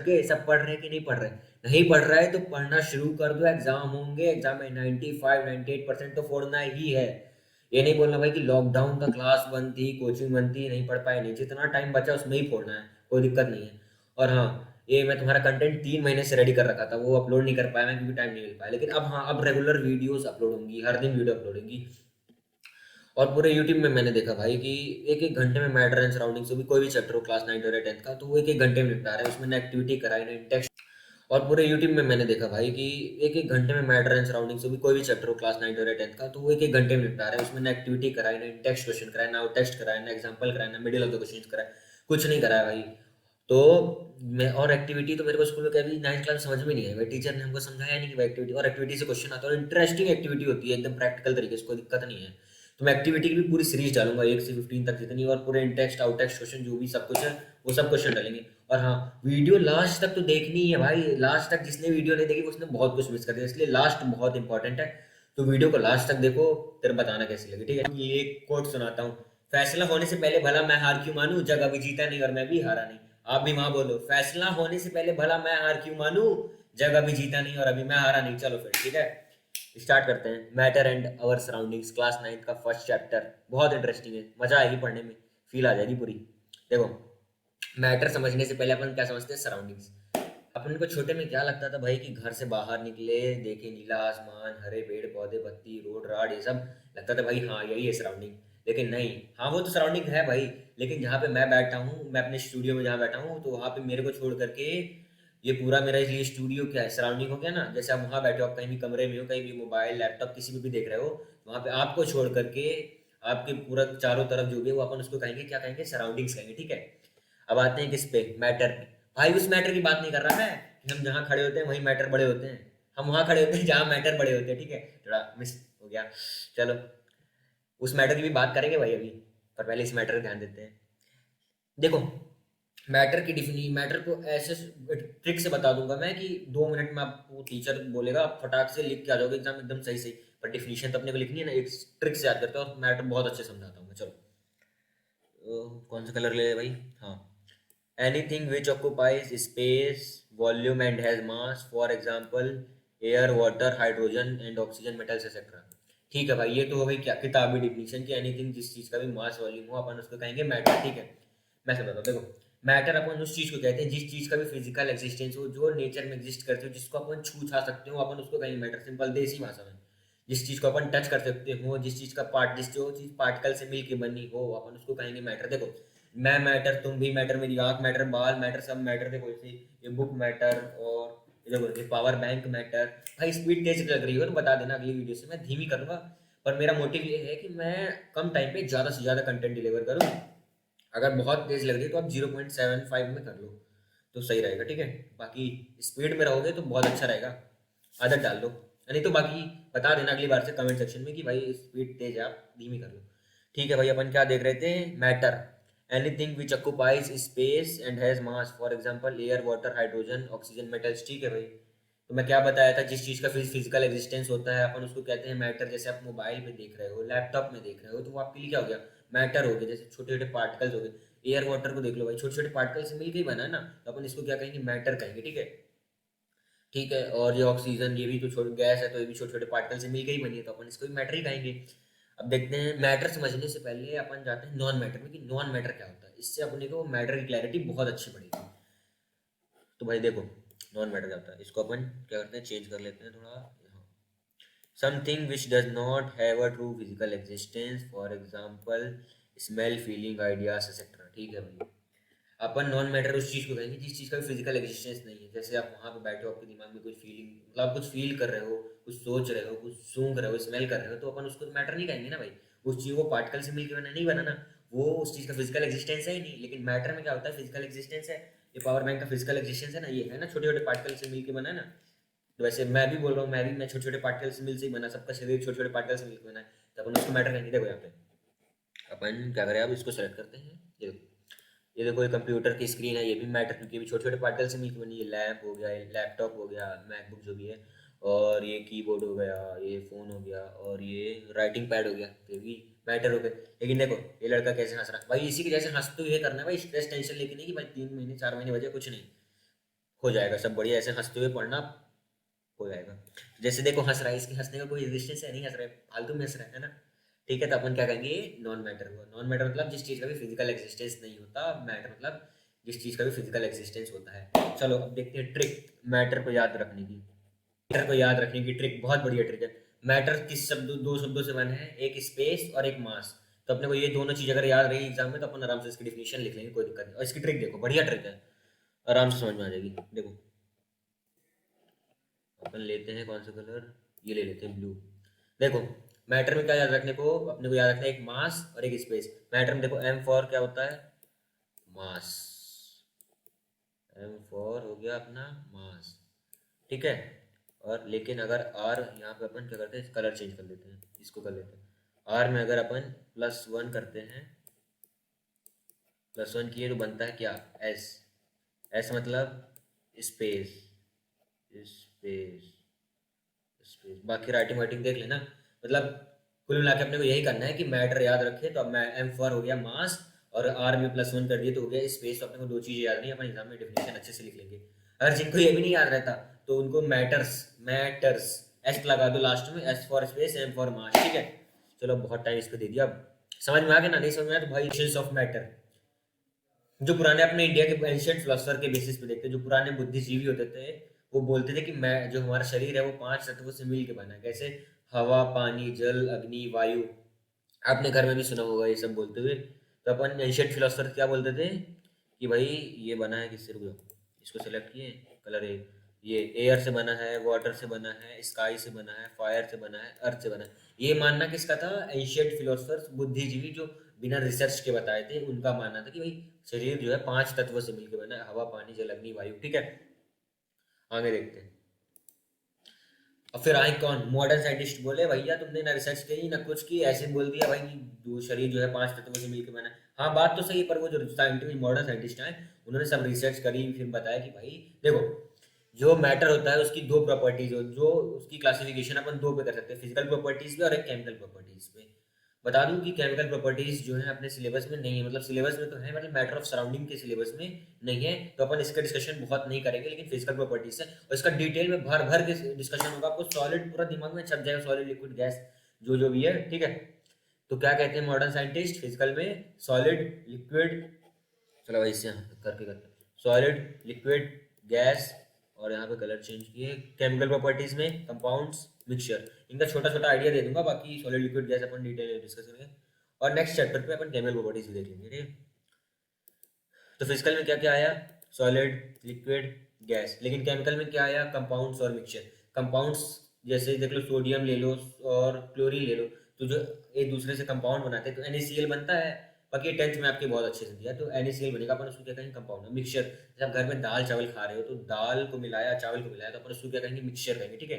के सब पढ़ रहे हैं कि नहीं पढ़ रहे? नहीं पढ़ रहा है तो पढ़ना शुरू कर दो, एग्जाम होंगे, एग्जाम में 95-98% तो फोड़ना ही है। ये नहीं बोलना भाई कि लॉकडाउन का क्लास बंद थी, कोचिंग बंद थी, नहीं पढ़ पाए, नहीं, जितना टाइम बचा उसमें ही फोड़ना है, कोई दिक्कत नहीं है। और हाँ, ये मैं तुम्हारा कंटेंट 3 महीने से रेडी कर रखा था, वो अपलोड नहीं कर पाया मैं क्योंकि टाइम नहीं मिल पाया, लेकिन अब हाँ, अब रेगुलर वीडियोस अपलोड होंगी, हर दिन वीडियो अपलोड होंगी। और पूरे यूट्यूब में मैंने देखा भाई कि एक एक घंटे में मैटर एंड सराउंडिंग से भी कोई भी चैप्टर हो क्लास 9 और 10 का, तो वो एक एक घंटे में निपटा रहे हैं, उसमें ना एक्टिविटी कराई ना टेक्स्ट। और पूरे यूट्यूब में मैंने देखा भाई कि एक एक घंटे में मैटर एंड सराउंडिंग से भी कोई भी चैप्टर हो क्लास 9 और 10 का, तो वो एक एक घंटे में निपटा रहे हैं, उसमें ना एक्टिविटी कराई ना टेक्स्ट क्वेश्चन कराए, ना टेक्स्ट कराए, ना एग्जाम्पल कराए, ना मिडिल ऑफ द क्वेश्चन कराए, कुछ नहीं कराया भाई। तो मैं, और एक्टिविटी तो मेरे को स्कूल में कभी 9th क्लास समझ में नहीं आई भाई, टीचर ने हमको समझाया नहीं कि भाई एक्टिविटी, और एक्टिविटी से क्वेश्चन आता है और इंटरेस्टिंग एक्टिविटी होती है एकदम प्रैक्टिकल तरीके से, कोई दिक्कत नहीं है। तो मैं एक्टिविटी की भी पूरी सीरीज डालूंगा 1 से 15 तक जितनी, और पूरे इन टेक्स्ट आउट टेक्स्ट क्वेश्चन जो भी सब कुछ है वो सब क्वेश्चन डालेंगे। और हाँ, वीडियो लास्ट तक तो देखनी ही है भाई, लास्ट तक जिसने वीडियो नहीं देखी उसने बहुत कुछ मिस कर दिया, इसलिए लास्ट बहुत इंपॉर्टेंट है। तो वीडियो को लास्ट तक देखो, तेरे बताना कैसी लगी, ठीक है? ये एक कोट सुनाता हूँ, फैसला होने से पहले भला मैं हार क्यों मानूं, जग अभी जीता नहीं और मैं भी हारा नहीं। आप भी वहां बोलो, फैसला होने से पहले भला मैं हार क्यों मानूं, जग अभी जीता नहीं और अभी मैं हारा नहीं। चलो फिर ठीक है, स्टार्ट करते हैं। Matter and our surroundings, class 9 का फर्स्ट चैप्टर, बहुत इंटरेस्टिंग है, मजा आएगी पढ़ने में, फील आ जाएगी पूरी। देखो, मैटर समझने से पहले अपन क्या समझते हैं, सराउंडिंग्स। अपन को छोटे में क्या लगता था भाई कि घर से बाहर निकले, देखे नीला आसमान, हरे पेड़ पौधे, बत्ती, रोड राड, ये सब लगता था भाई हाँ यही है सराउंडिंग। लेकिन नहीं, हाँ वो तो सराउंडिंग है भाई, लेकिन जहाँ पे मैं बैठा हूँ, मैं अपने स्टूडियो में जहाँ बैठा हूँ, तो वहाँ पे मेरे को छोड़ करके ये पूरा मेरा ये स्टूडियो क्या है, सराउंडिंग हो गया ना। जैसे आप वहाँ बैठे हो, आप कहीं भी कमरे में हो, कहीं भी मोबाइल लैपटॉप किसी में भी देख रहे हो, वहाँ पे आपको छोड़ करके आपके पूरा चारों तरफ जो भी है वो अपन उसको कहेंगे, क्या कहेंगे, सराउंडिंग्स कहेंगे, ठीक है? अब आते हैं किस पे, मैटर पे। भाई उस मैटर की बात नहीं कर रहा मैं कि हम जहाँ खड़े होते हैं वहीं मैटर बड़े होते हैं, हम वहाँ खड़े होते हैं जहाँ मैटर बड़े होते हैं, ठीक है? थोड़ा मिस हो गया। चलो, उस मैटर की भी बात करेंगे भाई अभी, पर पहले इस मैटर पे ध्यान देते हैं। देखो, मैटर की डिफिनी मैटर को ऐसे ट्रिक से बता दूंगा मैं कि 2 मिनट में आपको टीचर बोलेगा, आप फटाक से लिख के आ जाओगे एग्जाम एकदम सही सही। पर डिफिनीशन तो अपने को लिखनी है ना, एक ट्रिक से याद करते हैं और मैटर बहुत अच्छे से समझाता हूँ मैं। चलो, कौन सा कलर ले भाई? हाँ, anything which occupies space, volume and has mass, for example air, water, hydrogen and oxygen, metals etc। ठीक है भाई, ये तो हो गई क्या, किताबी डिफिनीशन की एनीथिंग जिस चीज का भी मास वॉल्यूम हो अपन उसको कहेंगे मैटर, ठीक है? मैं समझता हूँ, देखो, मैटर अपन उस चीज को कहते हैं जिस चीज का भी फिजिकल एक्सिस्टेंस हो, जो नेचर में एग्जिस्ट करते हो, जिसको अपन छू छा सकते हो, अपन उसको कहेंगे मैटर, सिंपल देसी भाषा में। जिस चीज को अपन टच कर सकते हो, जिस चीज का पार्ट, जिस जो चीज पार्टिकल से मिलके बनी हो, अपन उसको कहेंगे मैटर। देखो, मैं मैटर, तुम भी मैटर, मेरी आंख मैटर, बाल मैटर, सब मैटर। देखो इसे, ये बुक मैटर, और ये देखो ये पावर बैंक मैटर। भाई स्पीड तेज लग रही हो तो बता देना, अगली वीडियो से मैं धीमी करूंगा। पर मेरा मोटिव ये है कि मैं कम टाइम पे ज़्यादा से ज़्यादा कंटेंट डिलीवर करूँ। अगर बहुत तेज लग रही है तो आप 0.75 में कर लो तो सही रहेगा, ठीक है? बाकी स्पीड में रहोगे तो बहुत अच्छा रहेगा, आदत डाल लो। नहीं तो बाकी बता देना अगली बार से कमेंट सेक्शन में कि भाई स्पीड तेज है, आप धीमी कर लो। ठीक है भाई, अपन क्या देख रहे थे, matter, anything which occupies space and has mass, for example air, water, hydrogen, oxygen, metals, ठीक है भाई? तो मैं क्या बताया था, जिस चीज़ का फिजिकल एग्जिस्टेंस होता है अपन उसको कहते हैं मैटर। जैसे आप मोबाइल में देख रहे हो, लैपटॉप में देख रहे हो, तो वो आपके लिए क्या हो गया, मैटर हो गया। जैसे छोटे छोटे पार्टिकल्स हो गए, एयर वाटर को देख लो भाई, छोटे छोटे पार्टिकल से मिलकर ही बना है ना, तो अपन इसको क्या कहेंगे, मैटर कहेंगे, ठीक है? ठीक है, और ये ऑक्सीजन, ये भी तो छोटे गैस है, तो ये भी छोटे छोटे पार्टिकल से मिलकर ही बनी है, तो अपन इसको भी मैटर ही कहेंगे। अब देखते हैं, मैटर समझने से पहले अपन जाते हैं नॉन मैटर में कि नॉन मैटर क्या होता है, इससे अपने को मैटर की क्लैरिटी बहुत अच्छी पड़ेगी। तो भाई देखो, नॉन मैटर क्या होता है, इसको अपन क्या करते हैं, चेंज कर लेते हैं थोड़ा। Something which does not have a true physical existence, for example smell, feeling, ideas etcetera, ठीक है भाई? अपन नॉन मैटर उस चीज़ को कहेंगे जिस चीज़ का भी फिजिकल एग्जिस्टेंस नहीं है। जैसे आप वहाँ पे बैठे हो, आपके दिमाग में कोई फीलिंग, मतलब आप कुछ फील कर रहे हो, कुछ सोच रहे हो, कुछ सूंघ रहे हो, स्मेल कर रहे हो, तो अपन उसको मैटर नहीं कहेंगे ना भाई। उस चीज़ को पार्टिकल से मिलकर बना नहीं, बना ना, वो उस चीज़ का फिजिकल एग्जिस्टेंस है ही नहीं। लेकिन मैटर में क्या होता है, फिजिकल एग्जिस्टेंस है। ये पावर बैंक का फिजिकल एग्जिस्टेंस है ना, ये है ना, छोटे छोटे पार्टिकल से मिलकर बना है ना। तो वैसे मैं भी बोल रहा हूँ, मैं छोटे छोटे पार्टिकल से मिल से ही बना, सबका शरीर छोटे छोटे पार्टिकल से मिलकर बना है, तो अपन उसको मैटर कहेंगे। देखो यहाँ पे अपन क्या करें, अब इसको सेलेक्ट करते हैं। ये देखो, ये देखो, ये कंप्यूटर की स्क्रीन है, ये भी मैटर, क्योंकि भी छोटे छोटे पार्टिकल से मिलकर बनी है। लैप हो गया, ये लैपटॉप हो गया, मैकबुक जो भी है, और ये कीबोर्ड हो गया, ये फ़ोन हो गया, और ये राइटिंग पैड हो गया, ये भी मैटर हो गए। लेकिन देखो, ये लड़का कैसे हंस रहा है भाई, इसी के जैसे हंस तो ये करना है भाई, स्ट्रेस टेंशन लेके नहीं कि भाई 3 महीने 4 महीने बचे, कुछ नहीं। हो जाएगा सब बढ़िया, ऐसे हंसते हुए पढ़ना, हो जाएगा। जैसे देखो हंस रहा है, इसके हंसने का कोई एग्जिस्टेंस है नहीं, हंस रहा है फालतू में हंस रहा है ना। ठीक है, तो अपन क्या कहेंगे, नॉन मैटर हुआ। नॉन मैटर मतलब जिस चीज का भी फिजिकल एग्जिस्टेंस नहीं होता, मैटर मतलब जिस चीज का भी फिजिकल एग्जिस्टेंस होता है। चलो अब देखते हैं ट्रिक मैटर को याद रखने की। मैटर को याद रखने की ट्रिक बहुत बढ़िया ट्रिक है। मैटर किस शब्द, दो शब्दों से बने हैं, एक स्पेस और एक मास। तो अपने को ये दोनों चीज अगर याद रही एग्जाम में तो अपन आराम से इसकी डिफिनेशन लिख लेंगे, कोई दिक्कत नहीं। और इसकी ट्रिक देखो, बढ़िया ट्रिक है, आराम से समझ में आ जाएगी। देखो अपन लेते हैं कौन सा कलर, ये ले लेते हैं ब्लू। देखो मैटर में क्या याद रखने को, अपने को याद रखना है एक मास और एक स्पेस। मैटर में देखो एम फॉर क्या होता है, मास। एम फॉर हो गया अपना मास, ठीक है। और लेकिन अगर आर, यहाँ पे अपन क्या करते हैं, कलर चेंज कर लेते हैं, इसको कर लेते हैं। आर में अगर अपन +1 करते हैं, +1 किए तो बनता है क्या, एस। एस मतलब स्पेस, स्पेस, स्पेस। बाकी राइटिंग वाइटिंग देख लेना। मतलब कुल मिला के अपने को यही करना है कि मैटर याद रखे, तो अब मैं एम फॉर हो गया मास, और आर में +1 कर दिए तो हो गया स्पेस। तो अपने को दो चीजें याद नहीं, अपन एग्जाम में डेफिनेशन अच्छे से लिख लेंगे। अगर जिनको ये भी नहीं याद रहता तो उनको मैटर्स, मैटर्स एस लगा दो लास्ट में, S for space, M for mass, ठीक है। चलो बहुत टाइम इस पे दे दिया, अब समझ में आ गया ना, नहीं समझ में आया तो भाई इक्वेशंस ऑफ मैटर, जो पुराने अपने इंडिया के एंशिएंट फिलोसफर के बेसिस पे देखते हैं, जो पुराने बुद्धिजीवी होते थे, वो बोलते थे कि मैं, जो हमारा शरीर है वो 5 तत्वों से मिल के बना है। कैसे, हवा, पानी, जल, अग्नि, वायु। आपने घर में भी सुना होगा ये सब बोलते हुए। तो अपन एंशिएंट फिलोसफर क्या बोलते थे कि भाई ये बना है किससे, रुक जाओ, इसको सेलेक्ट किए, कलर ए, ये एयर से बना है, वाटर से बना है, स्काई से बना है, फायर से बना है, अर्थ से बना है। ये मानना किसका था, एंशिएंट फिलोसफर्स, बुद्धिजीवी, जो बिना रिसर्च के बताए थे, उनका मानना था कि भाई शरीर जो है 5 तत्वों से मिलकर बना है, हवा, पानी, जल, अग्नि, वायु, ठीक है। आगे देखते हैं। और फिर आए कौन, मॉडर्न साइंटिस्ट, बोले भैया तुमने ना रिसर्च की ना कुछ की, ऐसे बोल दिया भाई कि शरीर जो है 5 तत्वों से मिलकर बना है। हाँ बात तो सही है, पर वो जो साइंटिफिक मॉडर्न साइंटिस्ट हैं, उन्होंने सब रिसर्च करी, फिर बताया कि भाई देखो, जो मैटर होता है उसकी दो प्रॉपर्टीज हो, जो उसकी क्लासिफिकेशन अपन दो पे कर सकते हैं, फिजिकल प्रॉपर्टीज पे और एक केमिकल प्रॉपर्टीज पे। बता दूं कि केमिकल प्रॉपर्टीज जो है अपने सिलेबस में नहीं है, मतलब सिलेबस में तो है, मतलब मैटर ऑफ सराउंडिंग के सिलेबस में नहीं है, तो अपन इसका डिस्कशन बहुत नहीं करेंगे। लेकिन फिजिकल प्रॉपर्टीज है और इसका डिटेल में भर भर के डिस्कशन होगा, आपको सॉलिड पूरा दिमाग में छप जाएगा, सॉलिड, लिक्विड, गैस, जो भी है, ठीक है। तो क्या कहते हैं मॉडर्न साइंटिस्ट फिजिकल में, सॉलिड, लिक्विड, चलो भाई इससे करके करते हैं, सॉलिड, लिक्विड, गैस, और यहाँ पे कलर चेंज किए, केमिकल प्रॉपर्टीज में कंपाउंड्स, मिक्सचर। इनका छोटा छोटा आइडिया दे दूंगा, बाकी सॉलिड, लिक्विड, गैस अपन डिटेल डिस्कस करेंगे। और नेक्स्ट चैप्टर पे अपन केमिकल प्रॉपर्टीज देख लेंगे, ठीक है। तो फिजिकल में क्या क्या आया, सॉलिड, लिक्विड, गैस। लेकिन केमिकल में क्या आया, कंपाउंड्स और मिक्सचर। कंपाउंड्स जैसे देख लो, सोडियम ले लो और क्लोरीन ले लो, तो जो एक दूसरे से कंपाउंड बनाते हैं तो NaCl बनता है। बाकी 10th में आपके बहुत अच्छे से दिया, तो NaCl बनेगा, अपन उसको क्या कहेंगे, कंपाउंड। मिक्सचर, जब घर में दाल चावल खा रहे हो तो दाल को मिलाया, चावल को मिलाया, तो अपन उसको क्या कहेंगे, मिक्सचर कहेंगे, ठीक है।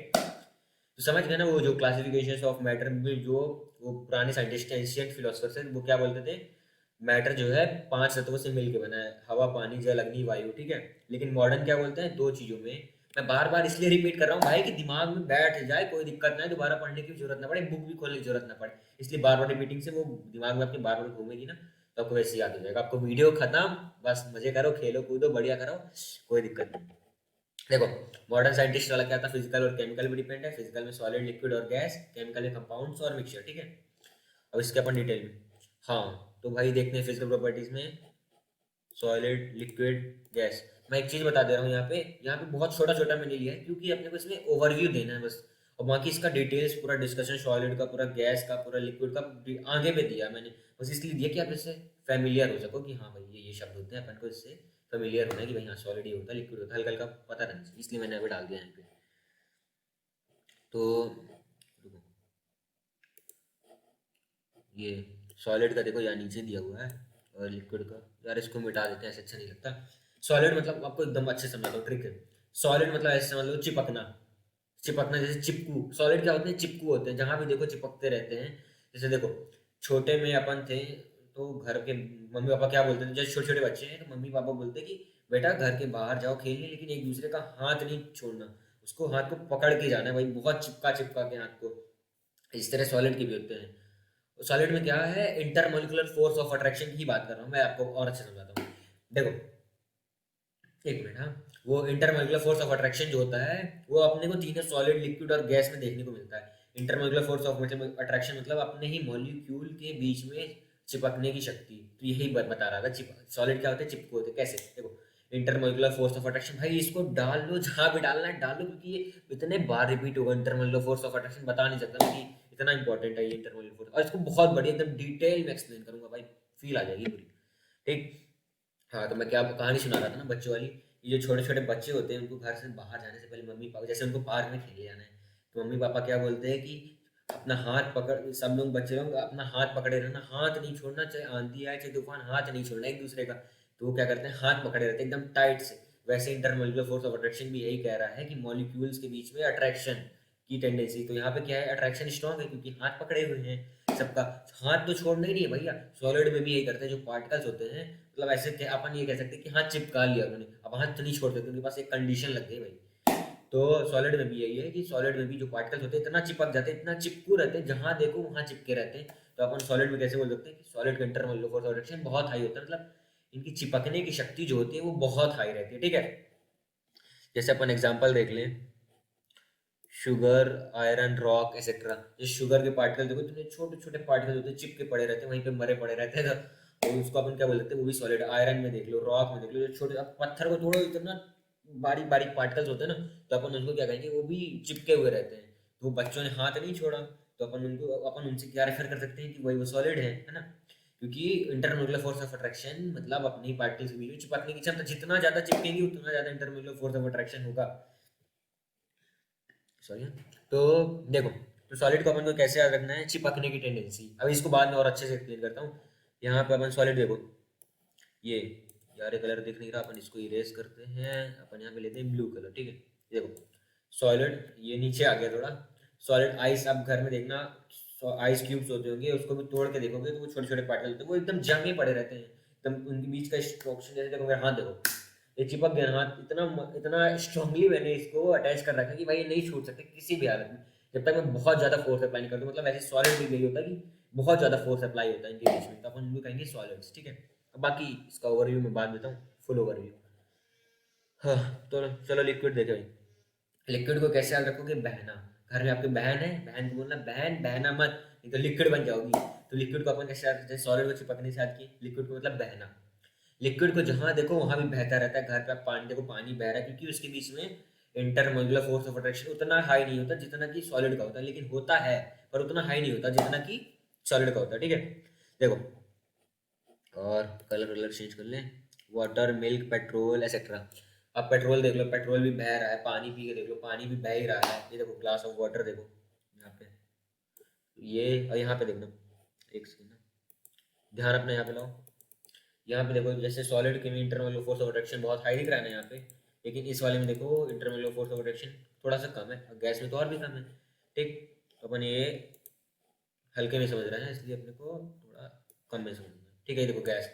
तो समझ गए ना, वो जो क्लासिफिकेशन ऑफ मैटर में जो वो पुराने साइंटिस्ट, एंशियंट फिलोसफर्स हैं, वो क्या बोलते थे, मैटर जो है 5 तत्वों से मिलकर बना है, हवा, पानी, जल, अग्नि, वायु, ठीक है। लेकिन मॉडर्न क्या बोलते हैं, दो चीजों में। मैं बार बार इसलिए रिपीट कर रहा हूँ भाई कि दिमाग में बैठ जाए, कोई दिक्कत ना है, दोबारा पढ़ने की जरूरत ना पड़े, बुक भी खोलने की जरूरत ना पड़े। इसलिए बार बार रिपीटिंग से वो दिमाग में आपके बार बार घूमेगी ना, तो आपको वैसे याद हो जाएगा। आपको वीडियो खत्म, बस मजे करो, खेलो कूदो, बढ़िया करो, कोई दिक्कत नहीं। देखो मॉडर्न साइंटिस्ट वाला क्या था, फिजिकल और केमिकल में डिपेंड है। फिजिकल में सॉलिड, लिक्विड और गैस, केमिकल में कंपाउंड्स और मिक्सचर, ठीक है। अब इसके अपन डिटेल में, हाँ तो भाई देखते हैं फिजिकल प्रॉपर्टीज में, सॉलिड, लिक्विड, गैस। मैं एक चीज बता दे रहा हूँ यहाँ पे बहुत छोटा छोटा मैंने लिया है, क्योंकि अपने को इसमें ओवरव्यू देना है बस। और बाकी इसका डिटेल्स पूरा डिस्कशन, सॉलिड का पूरा, गैस का पूरा, लिक्विड का आगे में दिया मैंने, बस इसलिए दिया कि आप इससे फेमिलियर हो सको, कि हाँ भाई ये शब्द होते हैं, अपन को इससे फेमिलियर होना है कि भाई हाँ सॉलिड ये होता है, लिक्विड होता है, हल्का हल्का पता रहना चाहिए, इसलिए मैंने अभी डाल दिया यहाँ पे। तो रुको, ये सॉलिड का देखो यहाँ नीचे दिया हुआ है, और लिक्विड का, यार इसको मिटा देते हैं, ऐसे अच्छा नहीं लगता। सॉलिड मतलब आपको एकदम अच्छे समझाता हूँ, ट्रिक है। सॉलिड मतलब ऐसे समझ लो, चिपकना, चिपकना, जैसे चिपकू। सॉलिड क्या होते हैं, चिपकू होते हैं, जहां भी देखो चिपकते रहते हैं। जैसे देखो छोटे में अपन थे, तो घर के मम्मी पापा क्या बोलते थे, जैसे छोटे छोटे बच्चे हैं तो मम्मी पापा बोलते कि बेटा घर के बाहर जाओ खेलने, लेकिन एक दूसरे का हाथ नहीं छोड़ना, उसको हाथ को पकड़ के जाना है भाई, बहुत चिपका चिपका के हाथ को। इस तरह सॉलिड के भी होते हैं। सॉलिड में क्या है, इंटरमोलिकुलर फोर्स ऑफ अट्रैक्शन की बात कर रहा हूँ मैं, आपको और अच्छे समझाता हूँ। देखो एक मिनट, हाँ। वो इंटरमोलिकुलर फोर्स ऑफ अट्रैक्शन जो होता है वो अपने को तीनों सॉलिड, लिक्विड और गैस में देखने को मिलता है। इंटरमोलिकुलर फोर्स ऑफ मतलब अट्रैक्शन मतलब अपने ही मॉलिक्यूल के बीच में चिपकने की शक्ति। तो यही बता रहा था, सॉलिड क्या होते हैं, चिपको होते हैं। कैसे, देखो इंटरमोलिकुलर फोर्स ऑफ अट्रैक्शन, भाई इसको डाल लो जहां भी डालना है डाल लो, क्योंकि ये इतने बार रिपीट होगा। इंटरमोलिकुलर फोर्स ऑफ अट्रैक्शन बता नहीं सकता कि इतना इंपॉर्टेंट है ये इंटरमोलिकुलर फोर्स, और इसको बहुत बढ़िया एकदम डिटेल में एक्सप्लेन करूंगा भाई, फील आ जाएगी पूरी। ठीक। हाँ, तो मैं क्या कहानी सुना रहा था ना बच्चों वाली। ये जो छोटे छोटे बच्चे होते हैं उनको घर से बाहर जाने से पहले मम्मी पापा, जैसे उनको पार्क में खेले जाना है, तो मम्मी पापा क्या बोलते हैं कि अपना हाथ पकड़, सब लोग बच्चे लोग अपना हाथ पकड़े रहना, हाथ नहीं छोड़ना, चाहे आंधी आए चाहे तूफान, हाथ नहीं छोड़ना एक दूसरे का। तो वो क्या करते हैं, हाथ पकड़े रहते हैं एकदम टाइट से। वैसे इंटरमोलिकुलर फोर्स ऑफ अट्रैक्शन भी यही कह रहा है कि मॉलिक्यूल्स के बीच में अट्रैक्शन की टेंडेंसी। तो यहाँ पे क्या है, अट्रैक्शन स्ट्रांग है क्योंकि हाथ पकड़े हुए हैं सबका। हाथ तो छोड़ना ही नहीं है भैया। सॉलिड में भी यही करते हैं, जो पार्टिकल्स होते हैं, मतलब ऐसे अपन ये कह सकते हैं कि हाथ चिपका लिया उन्होंने, अब हाथ तो नहीं छोड़ सकते, उनके पास एक कंडीशन लग गई भाई। तो सॉलिड में भी यही है कि सॉलिड में भी जो पार्टिकल्स होते हैं इतना चिपक जाते हैं, इतना चिपकू रहते हैं, जहां देखो वहां चिपके रहते हैं। तो अपन सॉलिड में कैसे बोल सकते हैं कि सॉलिड का इंटरमोलिकुलर फोर्स ऑफ अट्रैक्शन बहुत हाई होता है, मतलब इनकी चिपकने की शक्ति जो होती है वो बहुत हाई रहती है। ठीक है, जैसे अपन एग्जांपल देख लें, शुगर, आयरन, रॉक एक्सेट्रा। जो शुगर के पार्टिकल देखो, इतने छोटे छोटे पार्टिकल होते हैं, चिपके पड़े रहते हैं वहीं पे, मरे पड़े रहते हैं। तो उसको अपन क्या बोल सकते हैं, वो भी सॉलिड। आयरन में देख लो, रॉक में देख लो, जो छोटे, अब पत्थर को तोड़ो इतना बारीक बारीक पार्टिकल्स होते हैं ना, तो अपन उनको क्या कहेंगे, वो भी चिपके हुए रहते हैं। तो बच्चों ने हाथ नहीं छोड़ा, तो अपन उनसे क्या रेफर कर सकते हैं कि वही वो सॉलिड है ना। क्योंकि इंटरमोलिकुलर फोर्स ऑफ अट्रैक्शन मतलब अपनी पार्टिकल्स के बीच में चिपकने की क्षमता, जितना ज्यादा चिपकेंगी उतना ज्यादा इंटरमोलिकुलर फोर्स ऑफ अट्रैक्शन होगा। सॉरी। तो देखो, तो सॉलिड को अपन को कैसे याद रखना है, चिपकने की टेंडेंसी। अब इसको बाद में और अच्छे से एक्सप्लेन करता हूँ। यहाँ पे अपन सॉलिड देखो, ये, यार ये कलर दिख नहीं रहा, अपन इसको इरेज करते हैं। अपन यहाँ पे लेते हैं ब्लू कलर। ठीक है, ये देखो सॉलिड, ये नीचे आ गया थोड़ा। सॉलिड आइस, आप घर में देखना आइस क्यूब्स होते होंगे, उसको भी तोड़ के देखोगे तो वो छोटे छोटे पार्टिकल होते हैं, वो एकदम जमे पड़े रहते हैं एकदम, उनके बीच का स्ट्रक्चर जैसे देखो, मेरा हाथ देखो, ये चिपक गया हाथ, इतना इतना स्ट्रांगली मैंने इसको अटैच कर रखा है कि भाई ये नहीं छूट सकते किसी भी हालत में, जब तक मैं बहुत ज्यादा फोर्स अप्लाई नहीं करता। मतलब ऐसे सॉलिड भी यही होता है कि बहुत ज्यादा फोर्स अप्लाई होता है इनके बीच में, तो अपन उनको कहेंगे सॉलिड्स। ठीक है, अब बाकी इसका ओवरव्यू मैं बाद देता हूँ, फुल ओवरव्यू। हाँ, तो चलो लिक्विड देखे भाई। लिक्विड को कैसे याद रखोगे, बहना। घर में आपकी बहन है, बहन को बोलना बहन बहना मत, नहीं तो लिक्विड बन जाओगी। तो लिक्विड को अपन कैसे याद रखते हैं, सॉलिड को चिपकने से याद की, लिक्विड को मतलब बहना। लिक्विड को जहां देखो वहां भी बहता रहता है। घर पे आप पानी देखो, पानी बह रहा है क्योंकि उसके बीच में इंटरमोलिकुलर फोर्स ऑफ अट्रैक्शन उतना हाई नहीं होता जितना कि सॉलिड का होता है, लेकिन होता है पर उतना हाई नहीं होता जितना कि सॉलिड का होता है। ठीक है, देखो, और कलर कलर चेंज कर लें, वाटर, मिल्क, पेट्रोल एक्सेट्रा। अब पेट्रोल देख लो, पेट्रोल भी बह रहा है, पानी पी के देख लो, पानी भी बह ही रहा है। ये देखो ग्लास ऑफ वाटर देखो यहाँ पे, ये, और यहाँ पे देखना, एक सेकंड ना, ध्यान अपना यहाँ पे लाओ। यहाँ पे देखो, जैसे सॉलिड के में इंटरमोलिकुलर फोर्स ऑफ अट्रैक्शन बहुत हाई दिख रहा है ना यहाँ पे, लेकिन इस वाले में देखो इंटरमोलिकुलर फोर्स ऑफ अट्रैक्शन थोड़ा सा कम है, और गैस में तो और भी कम है। ठीक, तो अपन ये हल्के में समझ रहे हैं, इसलिए अपने को थोड़ा कम में समझना है। ठीक है, ये देखो गैस।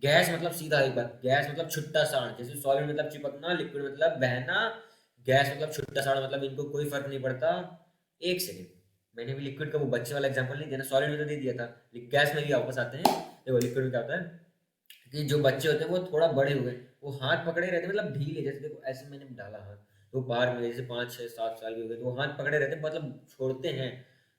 गैस मतलब सीधा एक बार, गैस मतलब छुट्टा साण, जैसे सॉलिड मतलब चिपकना, लिक्विड मतलब बहना, गैस मतलब छुट्टा साण, मतलब इनको कोई फर्क नहीं पड़ता। एक सेकेंड, मैंने भी लिक्विड का वो बच्चे वाला एग्जांपल नहीं दिया ना, सॉलिड में तो दे दिया था, गैस में भी वापस आते हैं। देखो लिक्विड में क्या होता है कि जो बच्चे होते हैं वो थोड़ा बड़े हुए, वो हाथ पकड़े रहते हैं, मतलब ढीले, जैसे देखो ऐसे मैंने डाला हाथ, तो पार में जैसे 5 6 7 साल के हो गए तो वो हाथ पकड़े रहते हैं, मतलब छोड़ते हैं,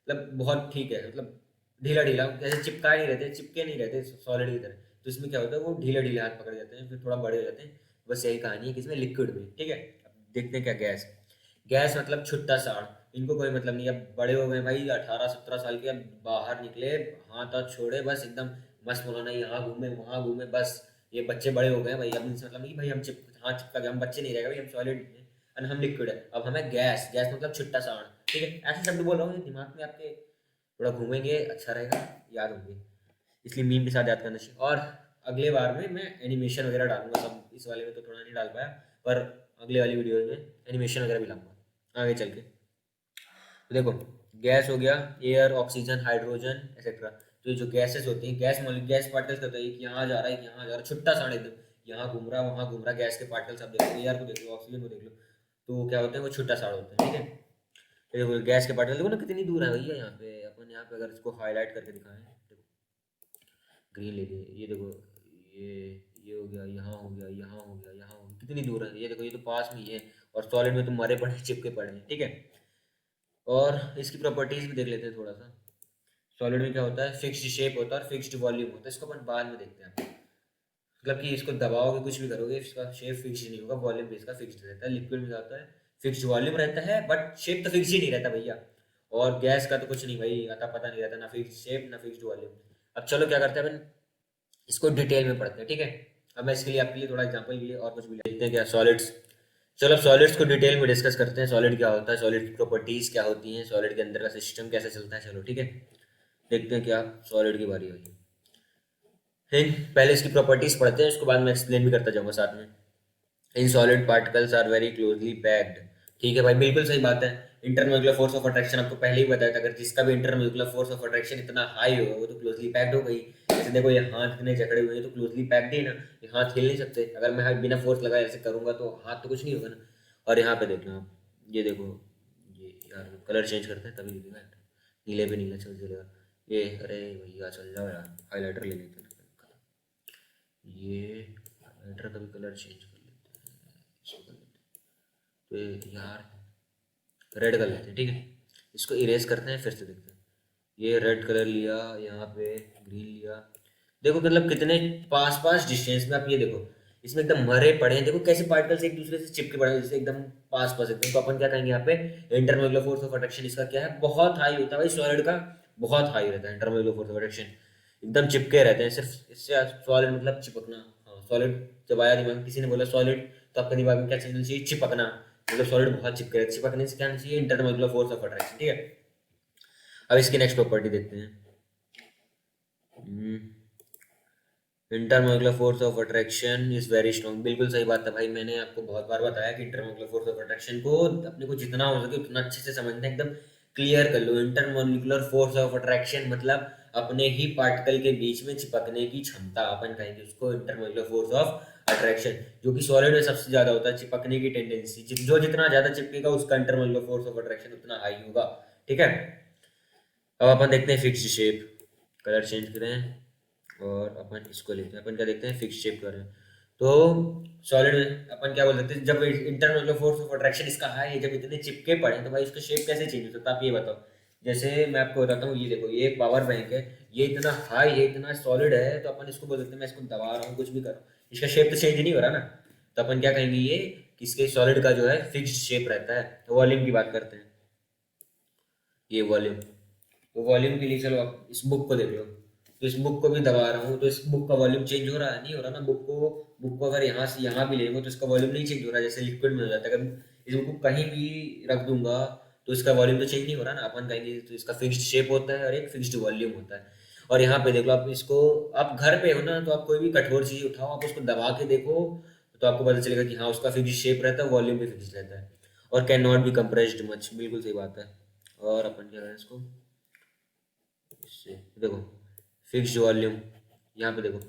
मतलब बहुत ठीक है, मतलब ढीला ढीला, जैसे चिपकाए नहीं रहते, चिपके नहीं रहते सॉलिड की तरह। तो इसमें क्या होता है, वो ढीले ढीले हाथ पकड़ जाते हैं, फिर थोड़ा बड़े हो जाते हैं। बस यही कहानी है किसमें, लिक्विड में। ठीक है, अब देखते हैं क्या गैस। गैस मतलब छुट्टा साड़, इनको कोई मतलब नहीं। अब बड़े हो गए भाई, 18 17 साल के, अब बाहर निकले, हाथ हाथ छोड़े, बस एकदम मस्त मौलाना, यहाँ घूमे वहाँ घूमे, बस ये बच्चे बड़े हो गए भाई। अब इनसे मतलब नहीं भाई, हम चिप हाथ चिपका गए, हम बच्चे नहीं रह गए भाई, हम सॉलिड हैं और हम लिक्विड है। अब हमें गैस, गैस मतलब छुट्टा साड़। ठीक है, ऐसे शब्द बोल रहा हूँ, ये दिमाग में आपके थोड़ा घूमेंगे, अच्छा रहेगा, याद होंगे, इसलिए मीम के साथ याद करना चाहिए। और अगले बार में मैं एनिमेशन वगैरह डालूंगा, सब इस वाले में तो थोड़ा नहीं डाल पाया, पर अगले वाली वीडियोज में एनिमेशन वगैरह भी लाऊंगा आगे चल के। तो देखो, गैस हो गया, एयर, ऑक्सीजन, हाइड्रोजन एक्सेट्रा। तो ये जो गैसेस होती हैं, गैस पार्टिकल्स होता है, एक यहाँ जा रहा है, एक यहाँ जा रहा है, छुट्टा सा एकदम, यहाँ घूम रहा वहाँ घूम रहा, गैस के पार्टिकल्स आप देख लो, एयर को देख लो, ऑक्सीजन को देख लो, तो वो क्या होते हैं, वो छुट्टा साड़ होते हैं। ठीक है, ये देखो गैस के पार्टिकल देखो ना कितनी दूर है भैया, यहाँ पे अपन, यहाँ पे अगर इसको हाईलाइट करके दिखाएं, देखो ग्रीन ले लिए, ये देखो, ये ये हो गया, यहाँ हो गया, यहाँ हो गया, यहाँ हो गया, कितनी दूर है ये देखो, ये तो पास में ही है। और सॉलिड में तो मरे पड़े चिपके पड़े हैं, ठीक है। और इसकी प्रॉपर्टीज भी देख लेते हैं थोड़ा सा। सॉलिड में क्या होता है, फिक्स्ड शेप होता है और फिक्स्ड वॉल्यूम होता है। इसको अपन बाद में देखते हैं। मतलब कि इसको दबाओगे कुछ भी करोगे, इसका शेप फिक्स नहीं होगा, वॉल्यूम भी इसका फिक्स्ड रहता है। लिक्विड में क्या होता है, फिक्स्ड वॉल्यूम रहता है बट शेप तो फिक्स ही नहीं रहता भैया। और गैस का तो कुछ नहीं भाई, अता पता नहीं रहता, ना फिक्स शेप ना फिक्स्ड वॉल्यूम। अब चलो क्या करते हैं अपन, इसको डिटेल में पढ़ते हैं, ठीक है। अब मैं इसके लिए आपके लिए थोड़ा एग्जांपल भी और कुछ भी देखते हैं क्या, सॉलिड्स। चलो अब सॉलिड्स को डिटेल में डिस्कस करते हैं। सॉलिड क्या होता है, सॉलिड की प्रॉपर्टीज क्या होती हैं, सॉलिड के अंदर का सिस्टम कैसे चलता है, चलो ठीक है। देखते हैं क्या सॉलिड की बारी हुई है। पहले इसकी प्रॉपर्टीज पढ़ते हैं, उसके बाद मैं एक्सप्लेन भी करता जाऊंगा साथ में। In solid particles are very closely packed. ठीक है भाई, बिल्कुल सही बात है। इंटरमोलिकुलर फोर्स ऑफ अट्रैक्शन आपको पहले ही बताया था, अगर जिसका भी इंटरमोलिकुलर फोर्स ऑफ अट्रैक्शन इतना हाई होगा वो तो क्लोजली पैक्ड हो गई। जैसे देखो ये हाथ इतने जकड़े हुए हैं तो क्लोजली पैक्ड ही ना, ये हाथ हिल नहीं सकते। अगर मैं हाथ बिना फोर्स लगाए ऐसे करूंगा तो हाथ तो कुछ नहीं होगा ना। और यहाँ पे देखना आप, ये देखो, ये यार कलर चेंज करते हैं तभी दिखेगा। नीले पे नीला चल चलेगा ये, अरे भैया चल जाओ यार, हाईलाइटर ले लेते हैं। ये हाईलाइटर का भी कलर चेंज कर लेते हैं, इसको कर लेते हैं। तो यार रेड कर लेते हैं, ठीक है। इसको इरेज करते हैं, फिर से देखते हैं। ये रेड कलर लिया, यहाँ पे ग्रीन लिया। देखो मतलब कितने पास पास डिस्टेंस में, आप ये देखो इसमें एकदम मरे पड़े हैं। देखो कैसे पार्टिकल्स एक दूसरे से चिपके पड़े हैं, जैसे एकदम पास पास एकदम। तो अपन क्या कहेंगे यहाँ पे, इंटरमोलिकुलर फोर्स ऑफ अट्रैक्शन इसका क्या है, बहुत हाई होता है भाई। सॉलिड का बहुत हाई रहता है इंटरमोलिकुलर फोर्स ऑफ अट्रैक्शन, एकदम चिपके रहते हैं। सिर्फ इससे सॉलिड मतलब चिपकना। हाँ सॉलिड, जब आया दिमाग किसी ने बोला सॉलिड तो आपके दिमाग में क्या चलना चाहिए, चिपकना। मतलब सॉलिड बहुत चिपके रहते हैं, चिपकने से क्या होना चाहिए, इंटरमोलिकुलर फोर्स ऑफ अट्रैक्शन, ठीक है। अब इसकी नेक्स्ट प्रॉपर्टी देखते हैं। Intermolecular force of attraction is very strong. बिल्कुल सही बात है भाई, मैंने आपको बहुत बार बताया कि इंटरमोलिकुलर फोर्स ऑफ अट्रैक्शन को अपने को जितना हो सके उतना अच्छे से समझना, एकदम क्लियर कर लो। इंटरमोलिकुलर फोर्स ऑफ अट्रैक्शन मतलब अपने ही पार्टिकल के बीच में चिपकने की क्षमता, अपन कहेंगे उसको इंटरमोलिकुलर फोर्स ऑफ अट्रैक्शन। जो कि सॉलिड में सबसे ज्यादा होता है, चिपकने की टेंडेंसी। जो जितना ज्यादा चिपकेगा उसका इंटरमोलिकुलर फोर्स ऑफ अट्रैक्शन उतना हाई होगा, ठीक है। अब अपन देखते हैं फिक्स्ड शेप। कलर चेंज करें और अपन इसको लेते हैं। अपन क्या देखते हैं, फिक्स्ड शेप कर रहे हैं। तो सॉलिड में अपन क्या बोल सकते हैं, जब इंटरनल फोर्स ऑफ अट्रैक्शन इसका हाई है, जब इतने चिपके पड़े तो भाई इसका शेप कैसे चेंज हो सकता है, आप ये बताओ। जैसे मैं आपको बताता हूँ, ये देखो ये एक पावर बैंक है, ये इतना हाई है, इतना सॉलिड है, तो अपन इसको बोल सकते हैं मैं इसको दबा रहा हूँ कुछ भी कर रहा हूँ, इसका शेप तो चेंज नहीं हो रहा ना। तो अपन क्या कहेंगे, ये किसके सॉलिड का जो है फिक्स्ड शेप रहता है। तो वॉल्यूम की बात करते हैं, ये वॉल्यूम। तो वॉल्यूम के लिए चलो आप इस बुक को देख लो। तो इस बुक को भी दबा रहा हूँ तो इस बुक का वॉल्यूम चेंज हो रहा है, नहीं हो रहा ना। बुक को अगर यहाँ से यहाँ भी लेंगे तो इसका वॉल्यूम नहीं चेंज हो रहा, जैसे लिक्विड में हो जाता है। अगर इस बुक को कहीं भी रख दूंगा तो इसका वॉल्यूम तो चेंज नहीं हो रहा ना। अपन कहेंगे तो इसका फिक्स्ड शेप होता है और एक फिक्स्ड वॉल्यूम होता है। और यहाँ पे देख लो, आप इसको, आप घर पे हो ना तो आप कोई भी कठोर चीज उठाओ, आप उसको दबा के देखो तो आपको पता चलेगा कि हाँ उसका फिक्स्ड शेप रहता है, वॉल्यूम भी फिक्स्ड रहता है। और can not be compressed much, बिल्कुल सही बात है। और अपन क्या करें इसको, इससे देखो फिक्स्ड वॉल्यूम, यहाँ पे देखो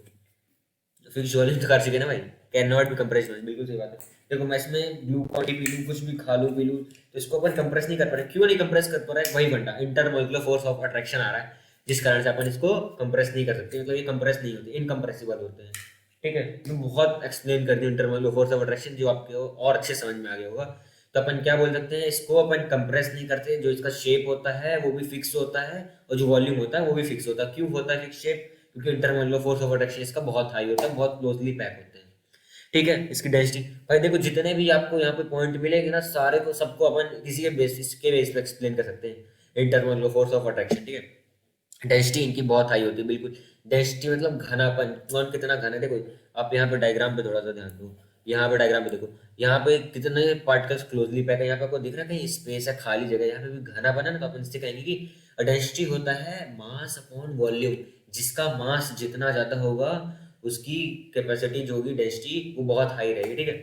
फिक्स्ड वॉल्यूम तो कर चुके ना भाई, कैन नॉट बी कंप्रेस, बिल्कुल सही बात है। देखो मैं इसमें ग्लूकॉन डी पी लूँ, कुछ भी खा लूँ पी लूँ, तो इसको अपन कंप्रेस नहीं कर पा रहे। क्यों नहीं कंप्रेस कर पा रहा है, वही घंटा इंटरमोलिकुलर फोर्स ऑफ अट्रैक्शन आ रहा है, जिस कारण से अपन इसको कंप्रेस नहीं कर सकते। मतलब ये कंप्रेस नहीं होते, इनकम्प्रेसिबल होते हैं, ठीक है। मैं बहुत एक्सप्लेन कर दी इंटरमोलिकुलर फोर्स ऑफ अट्रैक्शन, जो आपको और अच्छे समझ में आ गया होगा। तो अपन क्या बोल सकते हैं, इसको अपन कंप्रेस नहीं करते, जो इसका शेप होता है वो भी फिक्स होता है और जो वॉल्यूम होता है वो भी फिक्स होता है। क्यों होता है फिक्स शेप, क्योंकि इंटरमोलिकुलर फोर्स ऑफ अट्रैक्शन इसका बहुत हाई होता है, बहुत क्लोजली पैक होते हैं, ठीक है। इसकी डेंसिटी भाई देखो, जितने भी आपको यहाँ पे पॉइंट मिलेंगे ना, सारे को सबको अपन किसी के बेसिस के बेस पे एक्सप्लेन कर सकते हैं इंटरमोलिकुलर फोर्स ऑफ अट्रैक्शन, ठीक है। डेंसिटी इनकी बहुत हाई होती है, बिल्कुल। डेंसिटी मतलब घनापन, कौन कितना घना है। देखो आप यहाँ पे डायग्राम पे थोड़ा सा ध्यान दो, यहाँ पे डायग्राम पे देखो, यहाँ पे कितने पार्टिकल्स क्लोजली पैक है। यहाँ पे आपको दिख रहा है कहीं स्पेस है, खाली जगह, यहाँ पे भी घनापन है ना। तो अपन इससे कहेंगे कि डेंसिटी होता है मास अपॉन वॉल्यूम। जिसका मास जितना ज्यादा होगा उसकी कैपेसिटी जो होगी, डेंसिटी, वो बहुत हाई रहेगी, ठीक है।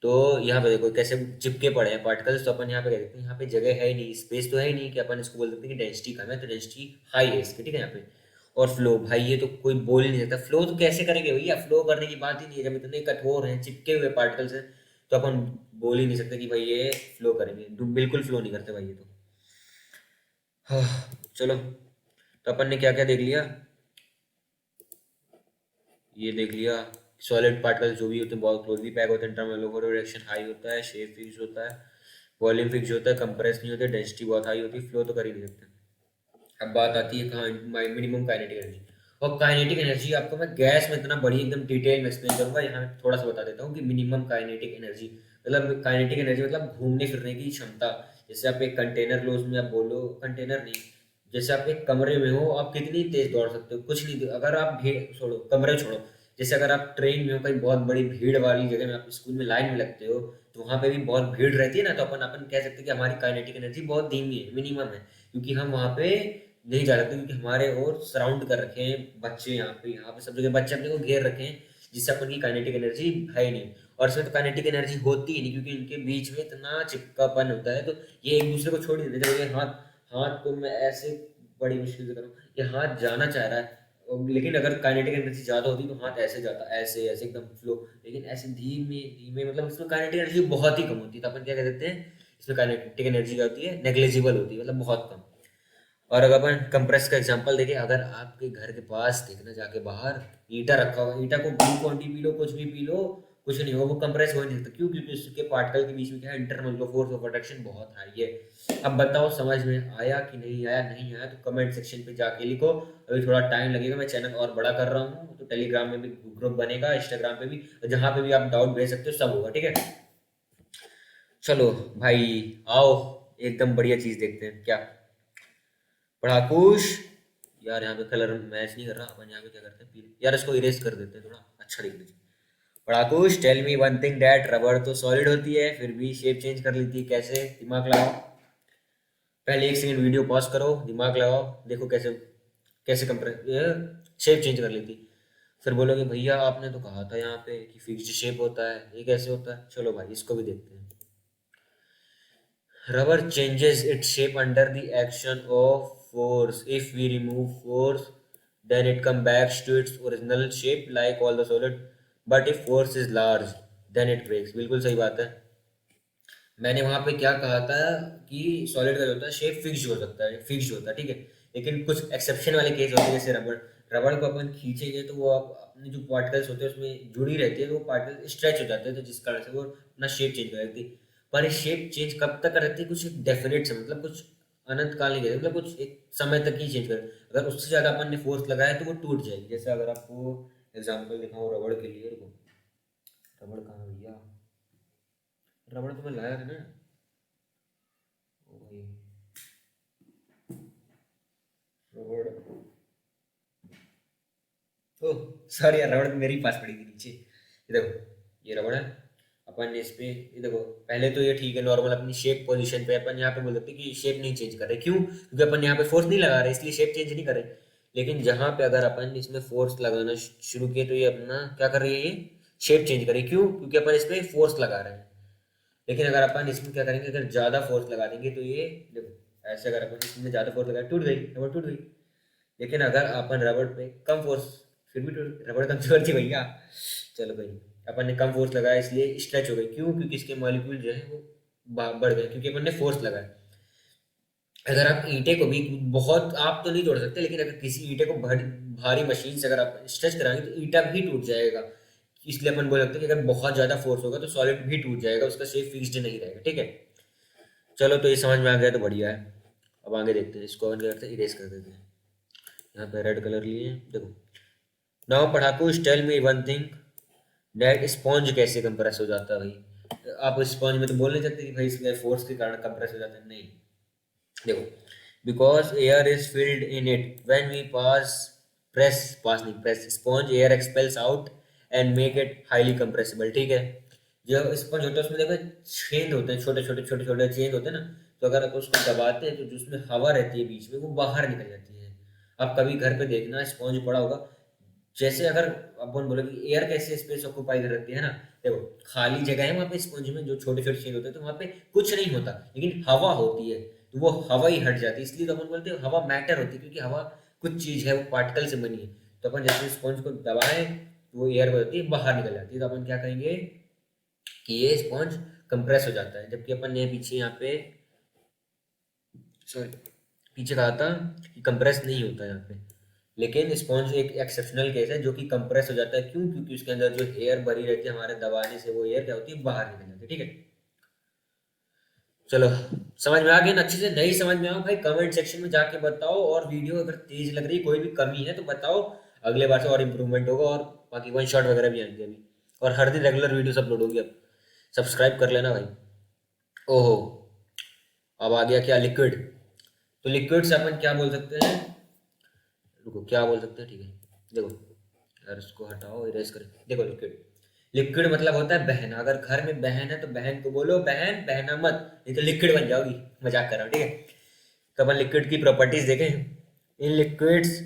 तो यहाँ पे देखो कैसे चिपके पड़े हैं पार्टिकल्स। तो अपन यहाँ पे कह सकते हैं यहाँ पे जगह है ही नहीं, स्पेस तो है ही नहीं कि अपन इसको बोल सकते हैं कि डेंसिटी कम है, तो डेंसिटी हाई है इसकी, ठीक है। यहाँ पे और फ्लो, भाई ये तो कोई बोल ही नहीं सकता। फ्लो तो कैसे करेंगे भैया, फ्लो करने की बात ही नहीं है। जब इतने कठोर हैं, चिपके हुए पार्टिकल्स हैं, तो अपन बोल ही नहीं सकते कि भाई ये फ्लो करेंगे। बिल्कुल फ्लो नहीं करते भाई ये तो। हाँ, चलो तो अपन ने क्या क्या देख लिया, ये देख लिया सॉलिड पार्टिकल्स जो भी होते हैं बहुत क्लोजली पैक होते हैं, टर्मिनल ओवर रिएक्शन हाई होता है, शेप फिक्स होता है, वॉल्यूम फिक्स होता है, कंप्रेस नहीं होते, डेंसिटी बहुत हाई होती है, फ्लो तो कर ही नहीं सकते। अब बात आती है कहाँ मिनिमम काइनेटिक एनर्जी। और काइनेटिक एनर्जी आपको मैं गैस में इतना बड़ी एकदम डिटेल में एक्सप्लेन करूंगा, यहाँ थोड़ा सा बता देता हूँ कि मिनिमम काइनेटिक एनर्जी मतलब काइनेटिक एनर्जी मतलब घूमने फिरने की क्षमता। जैसे आप एक कंटेनर लो, उसमें आप बोलो कंटेनर नहीं, जैसे आप एक कमरे में हो, आप कितनी तेज दौड़ सकते हो, कुछ नहीं। अगर आप भीड़ छोड़ो, कमरे छोड़ो, जैसे अगर आप ट्रेन में हो, कहीं बहुत बड़ी भीड़ वाली जगह में, आप स्कूल में लाइन में लगते हो, तो वहाँ पे भी बहुत भीड़ रहती है ना, तो अपन अपन कह सकते हैं कि हमारी काइनेटिक एनर्जी बहुत धीमी है, मिनिमम है, क्योंकि हम वहाँ पे नहीं जा सकते, क्योंकि हमारे और सराउंड कर रखे हैं बच्चे, यहाँ पे सब जगह बच्चे अपने को घेर रखे हैं, जिससे अपन की काइनेटिक एनर्जी है ही नहीं। और इसमें तो काइनेटिक एनर्जी होती ही नहीं, क्योंकि इनके बीच में इतना चिपकापन होता है, तो ये एक दूसरे को छोड़ ही देते हैं। ये हाथ हाथ को मैं ऐसे बड़ी मुश्किल से करूँ, ये हाथ जाना चाह रहा है, लेकिन अगर काइनेटिक एनर्जी ज़्यादा होती तो हाथ ऐसे जाता, ऐसे ऐसे एकदम फ्लो, लेकिन ऐसे धीमे धीमे, मतलब इसमें काइनेटिक एनर्जी बहुत ही कम होती है, तो अपन क्या कह देते हैं, इसमें काइनेटिक एनर्जी क्या होती है, नेग्लिजिबल होती है, मतलब बहुत कम। और अगर अपन कंप्रेस का एग्जांपल देखें, अगर आपके घर के पास देखना जाके बाहर ईटा रखा हुआ, ईटा को ग्लूकॉन डी पी लो, कुछ भी पी लो, कुछ नहीं होगा, वो कंप्रेस हो नहीं सकता। क्यों? क्योंकि उसके पार्टिकल के बीच में क्या है, internal low force of attraction बहुत हाई है। अब बताओ समझ में आया कि नहीं आया? नहीं आया तो कमेंट सेक्शन पे जाके लिखो। अभी थोड़ा टाइम लगेगा, मैं चैनल और बड़ा कर रहा हूँ, तो टेलीग्राम में भी ग्रुप बनेगा, इंस्टाग्राम पे भी, जहाँ पे भी आप डाउट भेज सकते हो, सब होगा, ठीक है। चलो भाई, आओ एकदम बढ़िया चीज देखते हैं क्या। पढ़ाकूश, यार यहाँ पे कलर मैच नहीं कर रहा, अपन यहाँ पे क्या करते हैं, पीले, यार इसको इरेज कर देते हैं थोड़ा अच्छा दिखने चाहिए। पढ़ाकूश, tell me one thing, that रबड़ तो सॉलिड होती है, फिर भी शेप चेंज कर लेती है, कैसे? दिमाग लगाओ, पहले 1 सेकंड वीडियो पॉज करो, दिमाग लगाओ, देखो कैसे कैसे कंप्रेस शेप चेंज कर लेती। फिर बोलोगे भैया आपने तो कहा था यहाँ पे कि फिक्स्ड शेप होता है, ये कैसे होता है? चलो भाई इसको भी देखते हैं। Rubber changes its shape under the action of force. If we remove force, then it comes back to its original shape like all the solid. But if force is large, then it breaks. बिल्कुल सही बात है। मैंने वहां पे क्या कहा था कि सॉलिड का जो होता है शेप फिक्स्ड हो सकता है, फिक्स्ड होता है, ठीक है। लेकिन कुछ एक्सेप्शन वाले केस होते हैं, जैसे रबड़, रबड़ को अपन खींचेंगे तो वो अपने जो पार्टिकल्स होते हैं उसमें जुड़ी रहती है, तो वो पार्टिकल स्ट्रेच हो जाते हैं, तो जिस कारण से वो अपना शेप चेंज कर देती है। पर ये शेप चेंज कब तक करती है? कुछ एक डेफिनेट समय, मतलब कुछ अनंत काल नहीं, मतलब कुछ एक समय तक ही चेंज कर। अगर उससे ज्यादा अपन ने फोर्स लगाया तो वो टूट जाएगी। जैसे अगर आपको एग्जाम्पल दिखाऊं रबड़ के लिए, रुको, रबड़ कहाँ है भैया? रबड़ तो मैं लाया था ना, ओ भाई, रबड़, ओह सॉरी यार, रबड़ तो मेरे ही पास पड़ी थी नीचे। ये देखो, ये रबड़ है, अपन ने इस पे, ये देखो, पहले तो ये ठीक है, नॉर्मल अपनी शेप पोजीशन पे अपन यहाँ पे बोल सकते हैं कि शेप नहीं चेंज कर रहे। क्यों? क्योंकि अपन यहाँ पे फोर्स नहीं लगा रहे, इसलिए शेप चेंज नहीं कर रहे। लेकिन जहाँ पे अगर अपन इसमें फोर्स लगाना शुरू किए, तो ये अपना क्या कर रही है, ये शेप चेंज कर रही है। क्यों? क्योंकि अपन इस पे फोर्स लगा रहे हैं। लेकिन अगर अपन इसमें क्या करेंगे, अगर ज्यादा फोर्स लगा देंगे, तो ये देखो ऐसे, अगर अपन इसमें ज्यादा फोर्स लगाए, टूट गई, रबड़ टूट गई। लेकिन अगर अपन रबड़ पे कम फोर्स, फिर भी रबड़ कमजोर थी भैया, चलो भाई, अपन ने कम फोर्स लगाया इसलिए स्ट्रेच हो गई। क्यों? क्योंकि इसके मॉलिक्यूल जो है वो बढ़ गए, क्योंकि अपन ने फोर्स लगाया। अगर आप ईंटे को भी बहुत, आप तो नहीं तोड़ सकते, लेकिन अगर किसी ईंटे को भारी भारी मशीन से अगर आप स्ट्रेच कराएंगे तो ईंटा भी टूट जाएगा। इसलिए अपन बोल सकते हैं कि अगर बहुत ज्यादा फोर्स होगा तो सॉलिड भी टूट जाएगा, उसका शेप फिक्स्ड नहीं रहेगा, ठीक है। चलो तो ये समझ में आ गया तो बढ़िया है। अब आगे देखते हैं, इसको क्या करते हैं, इरेज कर देते हैं। यहाँ पे रेड कलर लिए, देखो। नाउ पढ़ाकू, tell me one thing, that sponge कैसे कंप्रेस हो जाता है भाई? आप स्पॉन्ज में तो बोल नहीं सकते कि भाई इसमें फोर्स के कारण कंप्रेस हो जाता है, नहीं। देखो, because air is filled in it when we pass नहीं, press sponge, air expels out and make it highly compressible, ठीक है। जो स्पंज होता है उसमें देखो छेद होते हैं, छोटे छोटे छोटे छोटे छेद होते हैं ना, तो अगर आप उसको दबाते हैं तो जो उसमें हवा रहती है बीच में, वो बाहर निकल जाती है। आप कभी घर पे देखना, स्पॉन्ज पड़ा होगा, जैसे अगर अपन बोले कि एयर कैसे स्पेस ऑक्यूपाई कर रखती है ना, देखो खाली जगह है वहाँ पे स्पंज में, जो छोटे छोटे छेद होते हैं, तो वहाँ पे कुछ नहीं होता, लेकिन हवा होती है, तो वो हवा ही हट जाती है। इसलिए तो अपन बोलते हैं हवा मैटर होती है, क्योंकि हवा कुछ चीज है, वो पार्टिकल से बनी है। तो अपन जैसे स्पंज को दबाएं तो वो एयर होती है, बाहर निकल जाती है, तो अपन क्या कहेंगे कि ये स्पॉन्ज कंप्रेस हो जाता है। जबकि अपन ने पीछे यहाँ पे, सॉरी, पीछे कहा था कि कंप्रेस नहीं होता है यहाँ पे। लेकिन स्पॉन्ज एक एक्सेप्शनल केस है जो कि कंप्रेस हो जाता है। क्यों? क्योंकि उसके अंदर जो एयर भरी रहती है, हमारे दबाने से वो एयर क्या होती है, बाहर निकल जाती है। ठीक है, चलो समझ में आ गया ना अच्छे से? नहीं समझ में आओ भाई कमेंट सेक्शन में जाके बताओ, और वीडियो अगर तेज लग रही कोई भी कमी है तो बताओ, अगले बार से और इम्प्रूवमेंट होगा। और बाकी वन शॉट वगैरह भी आएंगे अभी, और हर दिन रेगुलर वीडियोस अपलोड होगी। अब सब्सक्राइब कर लेना भाई। ओहो, अब आ गया क्या, लिक्विड। तो लिक्विड से अपन क्या बोल सकते हैं, रुको क्या बोल सकते हैं, ठीक है। देखो यार, इसको हटाओ, इरेज करें। देखो लिक्विड, लिक्विड मतलब होता है बहना। अगर घर में बहन है तो बहन को बोलो बहन, बहना मत, नहीं तो लिक्विड बन जाओगी। मजाक कर रहा हूँ, ठीक है। तो अपन लिक्विड की प्रॉपर्टीज देखें। In liquids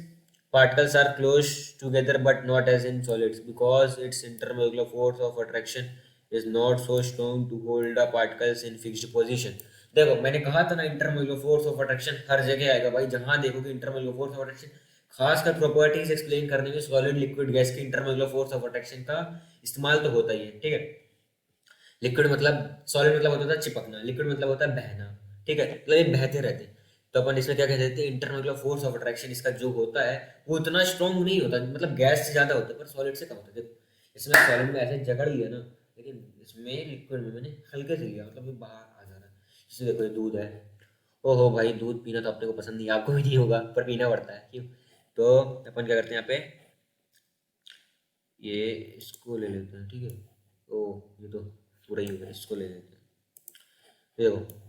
particles are close together but not as in solids because its intermolecular force of attraction is not so strong to hold the particles in fixed position। देखो मैंने कहा था ना, इंटरमोलिकुलर फोर्स ऑफ अट्रैक्शन हर जगह आएगा भाई। जहां देखोगे इंटरमोलिकुलर फोर्स ऑफ अट्रैक्शन, खासकर प्रॉपर्टीज एक्सप्लेन करने में सॉलिड लिक्विड गैस की इंटरमोलिकुलर फोर्स ऑफ अट्रैक्शन का इस्तेमाल तो होता ही है। ठीक है, लिक्विड मतलब, सॉलिड मतलब होता है चिपकना, लिक्विड मतलब होता है बहना। ठीक है, मतलब ये बहते रहते हैं। तो अपन इसमें क्या कहते हैं, इंटरमोलिकुलर फोर्स ऑफ अट्रैक्शन इसका जो होता है वो उतना स्ट्रॉन्ग नहीं होता, मतलब गैस से ज्यादा होता है पर सॉलिड से कम होता है। देखो इसमें सॉलिड में ऐसे जकड़ लिया ना, लेकिन इसमें लिक्विड में मैंने हल्के से लिया, मतलब ये बाहर आ जा रहा है। जैसे देखो ये दूध है, ओहो भाई दूध पीना तो अपने को पसंद नहीं है, आपको भी नहीं होगा, पर पीना पड़ता है। क्यों? तो अपन क्या करते हैं यहाँ पे, ये इसको ले लेते हैं। ठीक है, ओ ये तो पूरा ही हो गया, इसको ले लेते हैं। देखो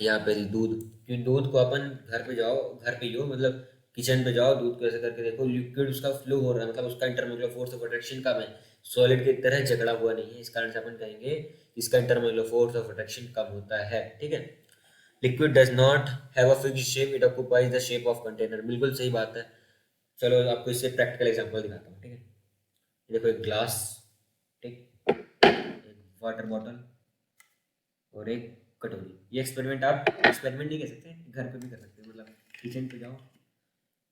यहाँ पे दूध, क्योंकि दूध को अपन घर पे जाओ, घर पे ही हो मतलब किचन पे जाओ, दूध को ऐसे करके देखो, लिक्विड उसका फ्लो हो रहा है, मतलब उसका इंटरमोलिकुलर फोर्स ऑफ अट्रैक्शन कम है, सॉलिड की तरह जकड़ा हुआ नहीं है। इस कारण से अपन कहेंगे इसका इंटरमोलिकुलर फोर्स ऑफ अट्रैक्शन कम होता है। ठीक है, liquid does not have a fixed shape, it occupies the shape of container. बिल्कुल सही बात है। चलो आपको इससे प्रैक्टिकल एग्जांपल दिखाता हूँ। ठीक है, ये देखो एक ग्लास, ठीक, एक वाटर बॉटल और एक कटोरी। ये एक्सपेरिमेंट आप एक्सपेरिमेंट नहीं कह सकते, घर पे भी कर सकते हैं, मतलब किचन पे जाओ।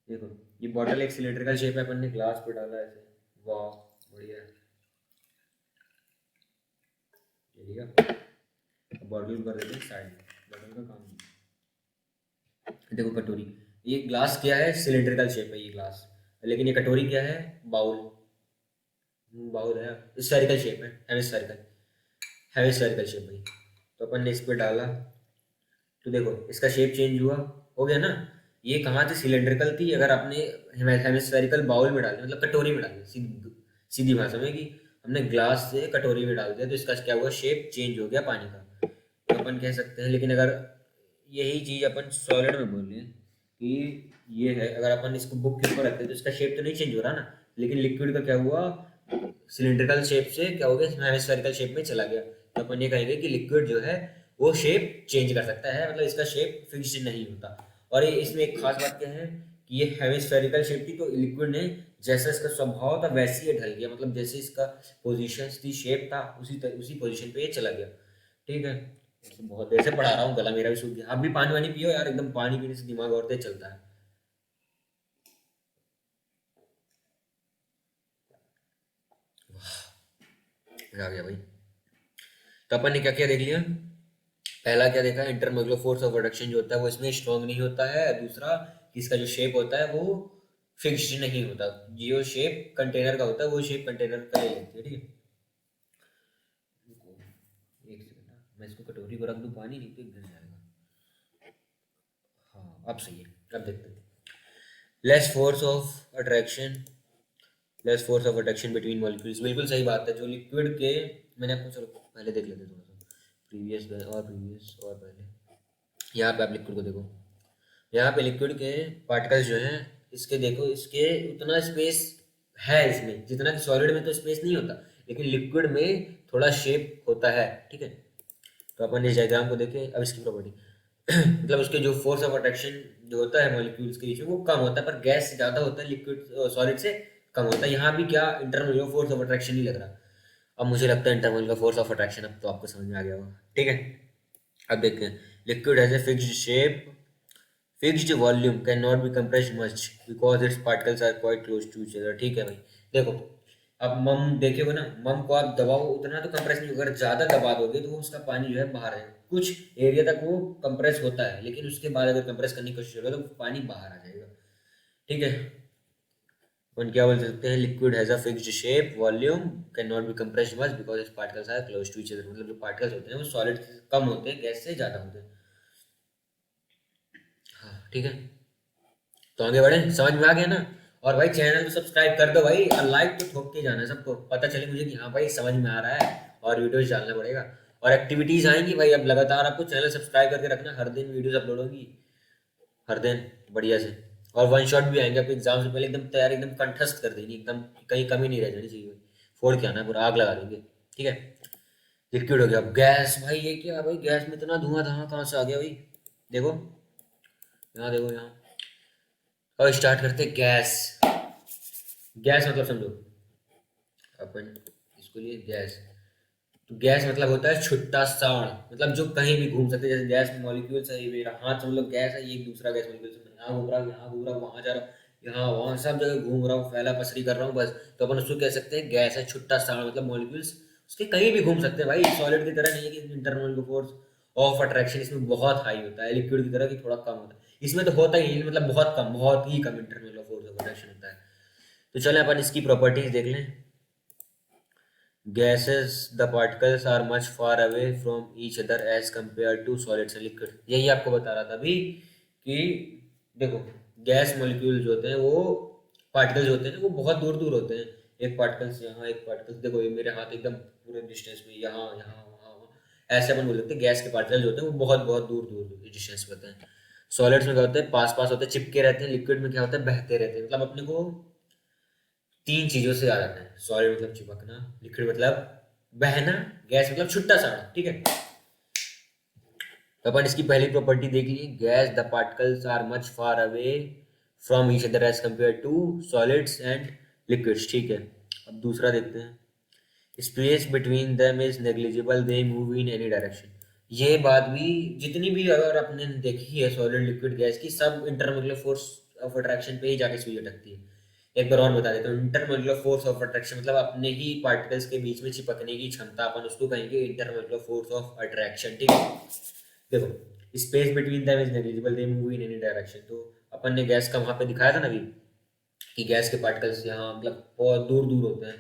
देखो ये बॉटल एक सिलेंड्रिकल शेप है, अपन ने ग्लास पे डाला ऐसे, वाह बढ़िया है। ठीक है, बॉटल कर देते हैं साइड में, बॉटल का काम नहीं। देखो कटोरी, ये ग्लास क्या है, सिलेंड्रिकल शेप है ये ग्लास, लेकिन ये कटोरी क्या है, बाउल। बाउल है, स्फेरिकल शेप है, हेमिस्फेरिकल, हेमिस्फेरिकल शेप भाई। तो अपन ने इस पे डाला, तो देखो इसका शेप चेंज हुआ, हो गया ना। ये कहाँ थी, सिलेंड्रिकल थी, अगर आपने हेमिस्फेरिकल बाउल में डाली, मतलब कटोरी में डाली, सीधी सीधी भाषा में कि हमने ग्लास से कटोरी में डाल दिया, तो इसका क्या हुआ, शेप चेंज हो गया पानी का। तो अपन कह सकते हैं, लेकिन अगर यही चीज अपन सॉलिड में बोल रहे हैं कि ये है, अगर अपन इसको बुक के ऊपर रखते हैं तो इसका शेप तो नहीं चेंज हो रहा ना, लेकिन लिक्विड का क्या हुआ, सिलिंड्रिकल शेप से क्या हो गया, हेमिस्फेरिकल शेप में चला गया। तो अपन ये कहेंगे कि लिक्विड जो है वो शेप चेंज कर सकता है, मतलब इसका शेप फिक्स्ड नहीं होता। और ये इसमें एक खास बात क्या है कि ये हेमिस्फेरिकल शेप थी, तो लिक्विड ने जैसा इसका स्वभाव था वैसे ही ढल गया, मतलब जैसे इसका पोजीशन थी, शेप था, उसी पोजीशन पे ये चला गया। ठीक है, बहुत देर से पढ़ा रहा हूँ, गला मेरा भी सूख गया। आप भी पानी वानी पियो यार, एकदम पानी पीने से दिमाग और तेज चलता है। मजा आ गया भाई। तो अपन ने क्या क्या देख लिया, पहला क्या देखा, इंटरमोलिकुलर फोर्स ऑफ रिडक्शन जो होता है वो इसमें स्ट्रॉन्ग नहीं होता है। दूसरा कि इसका जो शेप होता है वो फिक्स्ड नहीं होता, जो शेप कंटेनर का होता है वो शेप कंटेनर का ले लेती है। ठीक है, एक सेकंड, मैं इसको कटोरी को रख दूं, पानी नहीं तो गिर जाएगा। हाँ अब सही है, अब देखते हैं। Less force of attraction, less force of attraction between molecules, बिल्कुल सही बात है। जो लिक्विड के, मैंने आपको, चलो पहले देख लेते हैं थोड़ा सा, प्रीवियस और पहले, यहाँ पे आप लिक्विड को देखो, यहाँ पे लिक्विड के पार्टिकल्स जो हैं, इसके देखो, इसके उतना स्पेस है इसमें जितना कि सॉलिड में तो स्पेस नहीं होता, लेकिन लिक्विड में थोड़ा शेप होता है। ठीक है, तो अपन इस डायग्राम को देखें। अब इसकी प्रॉपर्टी मतलब उसके जो फोर्स ऑफ अट्रैक्शन जो होता है मॉलिक्यूल्स के बीच में वो कम होता है, पर गैस से ज़्यादा होता है, लिक्विड सॉलिड से कम होता है। यहाँ भी क्या, इंटरनल फोर्स ऑफ अट्रैक्शन ही लग रहा। अब मुझे लगता है इंटरनल का फोर्स ऑफ अट्रैक्शन अब तो आपको समझ में आ गया होगा। ठीक है, अब देखते हैं। Liquid has a fixed shape, fixed volume cannot be compressed much because its particles are quite close to each other। ठीक है भाई, देखो अब मम देखे हो ना, मम को आप दबाओ उतना तो कंप्रेस नहीं होगा, अगर ज़्यादा दबा दोगे तो उसका पानी जो है बाहर है, कुछ एरिया तक वो कंप्रेस होता है, लेकिन उसके बाद अगर कंप्रेस करने की कोशिश करोगे तो पानी बाहर आ जाएगा। ठीक है, अपन क्या बोल सकते हैं, liquid has a fixed shape, volume, cannot be compressed much because its particles are close to each other. मतलब जो पार्टिकल्स होते हैं वो सॉलिड से कम होते हैं, गैस से ज़्यादा होते हैं। हाँ ठीक है, तो आगे बढ़े, समझ में आ गया ना। और भाई चैनल को सब्सक्राइब कर दो भाई, और लाइक तो ठोक के जाना, सबको पता चले मुझे कि हाँ भाई समझ में आ रहा है, और वीडियोस डालना पड़ेगा। और एक्टिविटीज आएंगी भाई, अब लगातार आपको चैनल सब्सक्राइब करके रखना, हर दिन वीडियोस अपलोड होंगी, हर दिन, बढ़िया से। और वन शॉट भी आएंगे, आपके एग्जाम से पहले एकदम तैयारी एकदम कंठस्थ कर देनी, एकदम कहीं कमी नहीं रह जानी चाहिए, फोड़ के आना है पूरा, आग लगा देंगे। ठीक है, लिक्विड हो गया। अब गैस, भाई ये क्या भाई, गैस में इतना धुआं धां कहाँ से आ गया भाई, देखो यहाँ, देखो यहाँ। और स्टार्ट करते गैस। गैस मतलब समझो अपन, इसको लिए गैस, तो गैस मतलब होता है छुट्टा साण, मतलब जो कहीं भी घूम सकते हैं, जैसे गैस मॉलिक्यूल्स है, ये मेरा हाथ समझ लो गैस है, ये एक दूसरा गैस मॉलिक्यूल्स है, यहाँ घूम रहा हूँ, यहाँ घूम रहा हूँ, वहाँ जा रहा हूँ, यहाँ वहाँ सब जगह घूम रहा हूँ, फैला पसरी कर रहा हूँ बस, तो अपन उसको कह सकते हैं गैस है छुट्टा साण, मतलब मॉलिक्यूल्स उसके कहीं भी घूम सकते हैं भाई, सॉलिड की तरह नहीं है कि इंटरनल फोर्स ऑफ अट्रैक्शन इसमें बहुत हाई होता है, लिक्विड की तरह कि थोड़ा कम होता है, इसमें तो होता ही नहीं, मतलब बहुत कम, बहुत ही कम इंटरनल फोर्स ऑफ अट्रैक्शन होता है। तो चले अपन इसकी प्रॉपर्टीज देख लें। Gases, the particles are much far away from each other as compared to solids and liquid। यही आपको बता रहा था अभी कि देखो, गैस मॉलिक्यूल्स होते हैं वो, पार्टिकल्स होते हैं वो बहुत दूर दूर होते हैं, एक पार्टिकल से यहाँ, एक पार्टिकल, देखो ये मेरे हाथ एकदम पूरे डिस्टेंस में, यहाँ यहाँ वहाँ वहाँ, ऐसे अपन बोल सकते हैं गैस के पार्टिकल्स होते हैं वो बहुत बहुत दूर दूर डिस्टेंस पे होते हैं। सॉलिड्स में क्या होता है, पास पास होते हैं, चिपके रहते हैं। लिक्विड में क्या होता है, बहते रहते हैं। मतलब अपने को तीन चीजों से याद आता है, सॉलिड मतलब चिपकना, लिक्विड मतलब बहना, गैस मतलब छुट्टा सा, ठीक है। तो अपन इसकी पहली प्रॉपर्टी देख ली, gas the particles are much far away from each other as compare to solids and liquids, ठीक है। अब दूसरा देखते हैं, space between them is negligible, they move in any direction. ये बात भी, जितनी भी अगर आपने देखी है सॉलिड लिक्विड गैस की, सब इंटरमोलिकुलर फोर्स ऑफ अट्रैक्शन पे ही जाके सुई अटकती है। एक बार और बता देता हूँ, इंटरमोलिकुलर फोर्स ऑफ अट्रैक्शन मतलब अपने ही पार्टिकल्स के बीच में चिपकने की क्षमता, अपन उसको कहेंगे इंटरमोलिकुलर फोर्स ऑफ अट्रैक्शन, ठीक है। देखो, space between them is negligible, they move in any direction, तो अपन ने गैस का वहां पे दिखाया था ना अभी, कि गैस के पार्टिकल्स यहाँ मतलब बहुत दूर दूर होते हैं।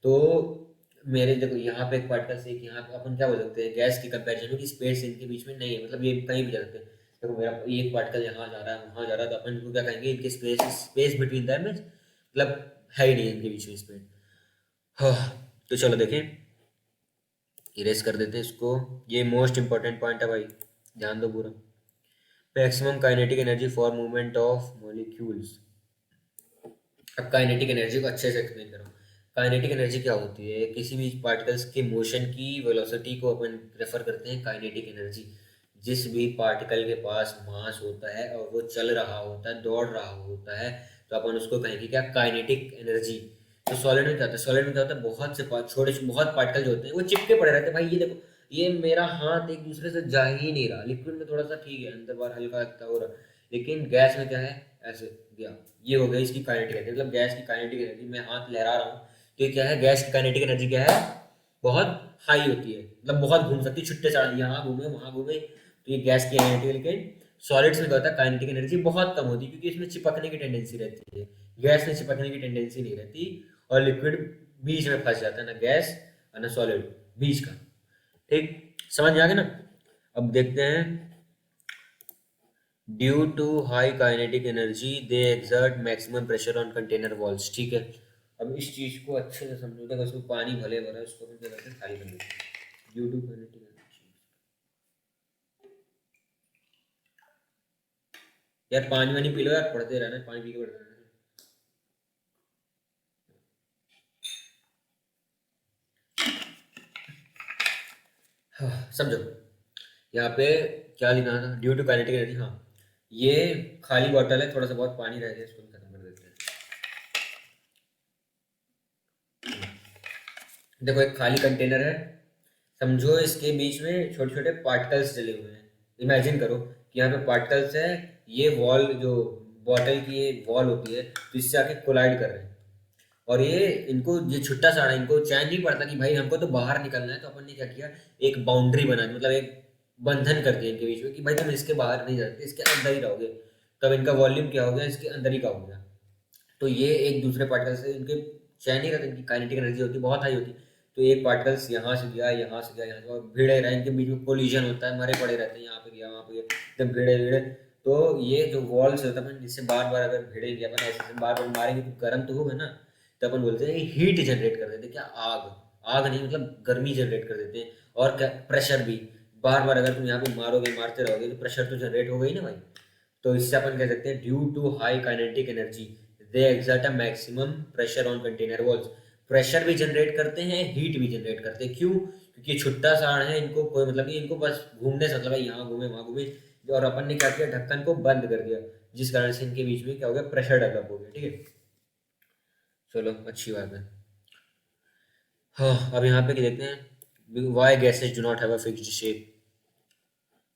तो मेरे देखो यहाँ पे एक पार्टिकल से एक यहाँ पे, अपन क्या बोल सकते हैं गैस के कंपैरिजन में कि स्पेस इनके बीच में नहीं है, मतलब ये कहीं भी जा सकते हैं। देखो मेरा एक पार्टिकल यहाँ जा रहा है, वहाँ जा रहा है, तो अपन इनको क्या कहेंगे, इनके स्पेस, स्पेस बिटवीन दैम मतलब है ही नहीं इनके बीच में स्पेस। हाँ, तो चलो देखें, इरेज कर देते हैं इसको, ये मोस्ट इंपॉर्टेंट पॉइंट है भाई, ध्यान दो पूरा। Maximum kinetic energy for movement of molecules. अब काइनेटिक एनर्जी को अच्छे से एक्सप्लेन करो। काइनेटिक एनर्जी क्या होती है, किसी भी पार्टिकल्स के मोशन की वेलोसिटी को अपन रेफर करते हैं काइनेटिक एनर्जी। जिस भी पार्टिकल के पास मास होता है और वो चल रहा होता है, दौड़ रहा होता है, तो अपन उसको कहेंगे क्या, काइनेटिक एनर्जी। तो सॉलिड में क्या होता है, सॉलिड में क्या होता है, बहुत से छोटे बहुत पार्टिकल जो होते हैं वो चिपके पड़े रहते हैं भाई, ये देखो, ये मेरा हाथ एक दूसरे से जा ही नहीं रहा। लिक्विड में थोड़ा सा ठीक है, अंदर बाहर हल्का हल्का हो रहा, लेकिन गैस में क्या है, ऐसे गया। ये हो गई इसकी काइनेटिक एनर्जी, मतलब गैस की काइनेटिक एनर्जी, मैं हाथ लहरा रहा हूँ तो ये क्या है, गैस की काइनेटिक एनर्जी क्या है, बहुत हाई होती है, मतलब बहुत घूम सकती है, छुट्टे चाल, यहाँ घूमे वहाँ घूमे, तो ये गैस की एनर्जी। लेकिन सॉलिड्स में क्या होता है, काइनेटिक एनर्जी बहुत कम होती है, क्योंकि इसमें चिपकने की टेंडेंसी रहती है, गैस में चिपकने की टेंडेंसी नहीं रहती, और लिक्विड बीच में फंस जाता है, ना गैस और ना सॉलिड, बीच का। ठीक, समझ में आ गया ना। अब देखते हैं, due to high kinetic energy they exert maximum pressure on container walls, ठीक है। अब इस चीज को अच्छे से समझो, देखो इसमें पानी भले भरा है, इसको हम क्या करते हैं, खाली कर देते हैं, ड्यू टू काइनेटिक एनर्जी। यार पानी वानी पी लो यार, पढ़ते रहना है, पानी पी के पढ़ते रहना है। हाँ, समझो, यहाँ पे क्या लिखा था, ड्यू टू काइनेटिक एनर्जी, हाँ। ये खाली बॉटल है, थोड़ा सा बहुत पानी रह गया, इसको भी खत्म कर देते हैं। देखो एक खाली कंटेनर है, समझो इसके बीच में छोटे छोटे पार्टिकल्स डले हुए हैं। इमेजिन करो कि यहाँ पे पार्टिकल्स है, ये वॉल जो बॉटल की ये वॉल होती है, तो इससे आके कोलाइड कर रहे हैं, और ये इनको, ये छुट्टा सा इनको चैन नहीं पड़ता कि भाई हमको तो बाहर निकलना है, तो अपन ने क्या किया, एक बाउंड्री बना दी, मतलब एक बंधन कर दिया इनके बीच में कि भाई तुम इसके बाहर नहीं जाते, इसके अंदर ही रहोगे। तब इनका वॉल्यूम क्या हो गया, इसके अंदर ही का हो गया। तो ये एक दूसरे पार्टिकल से इनके चयन नहीं रहते, इनकी काइनेटिक एनर्जी होती है बहुत हाई होती है। तो एक पार्टिकल्स यहाँ से गया, यहाँ से गया, यहाँ से, और भिड़े रहे, इनके बीच में कोलिजन होता है, मरे पड़े रहते हैं, यहाँ पे गया, वहाँ पे गया, एकदम भिड़े भिड़े। तो ये जो वॉल्स होता है, जिससे बार बार अगर भिड़ेंगे अपन, ऐसे बार बार मारेंगे तो गर्म तो होगा ना, तो अपन बोलते हैं हीट जनरेट कर देते हैं। क्या आग? आग नहीं, मतलब गर्मी जनरेट कर देते हैं। और क्या, प्रेशर भी। बार बार अगर तुम यहाँ पे मारोगे, मारते रहोगे, तो प्रेशर तो जनरेट होगा ही ना भाई। तो इससे अपन कह सकते हैं due to high kinetic energy they exert a maximum pressure on container walls. Pressure भी जनरेट करते हैं, हीट भी जनरेट करते हैं। क्यों? क्योंकि छुट्टा साड़ है, इनको कोई मतलब नहीं, इनको बस घूमने से मतलब है, यहाँ घूमे वहाँ घूमे। और अपन ने क्या किया, ढक्कन को बंद कर दिया, जिस कारण से इनके बीच में क्या हो गया, प्रेशर डेवलप हो गया। ठीक है, चलो अच्छी बात है। हाँ, अब यहाँ पे क्या देखते हैं, why gases do not have a fixed shape,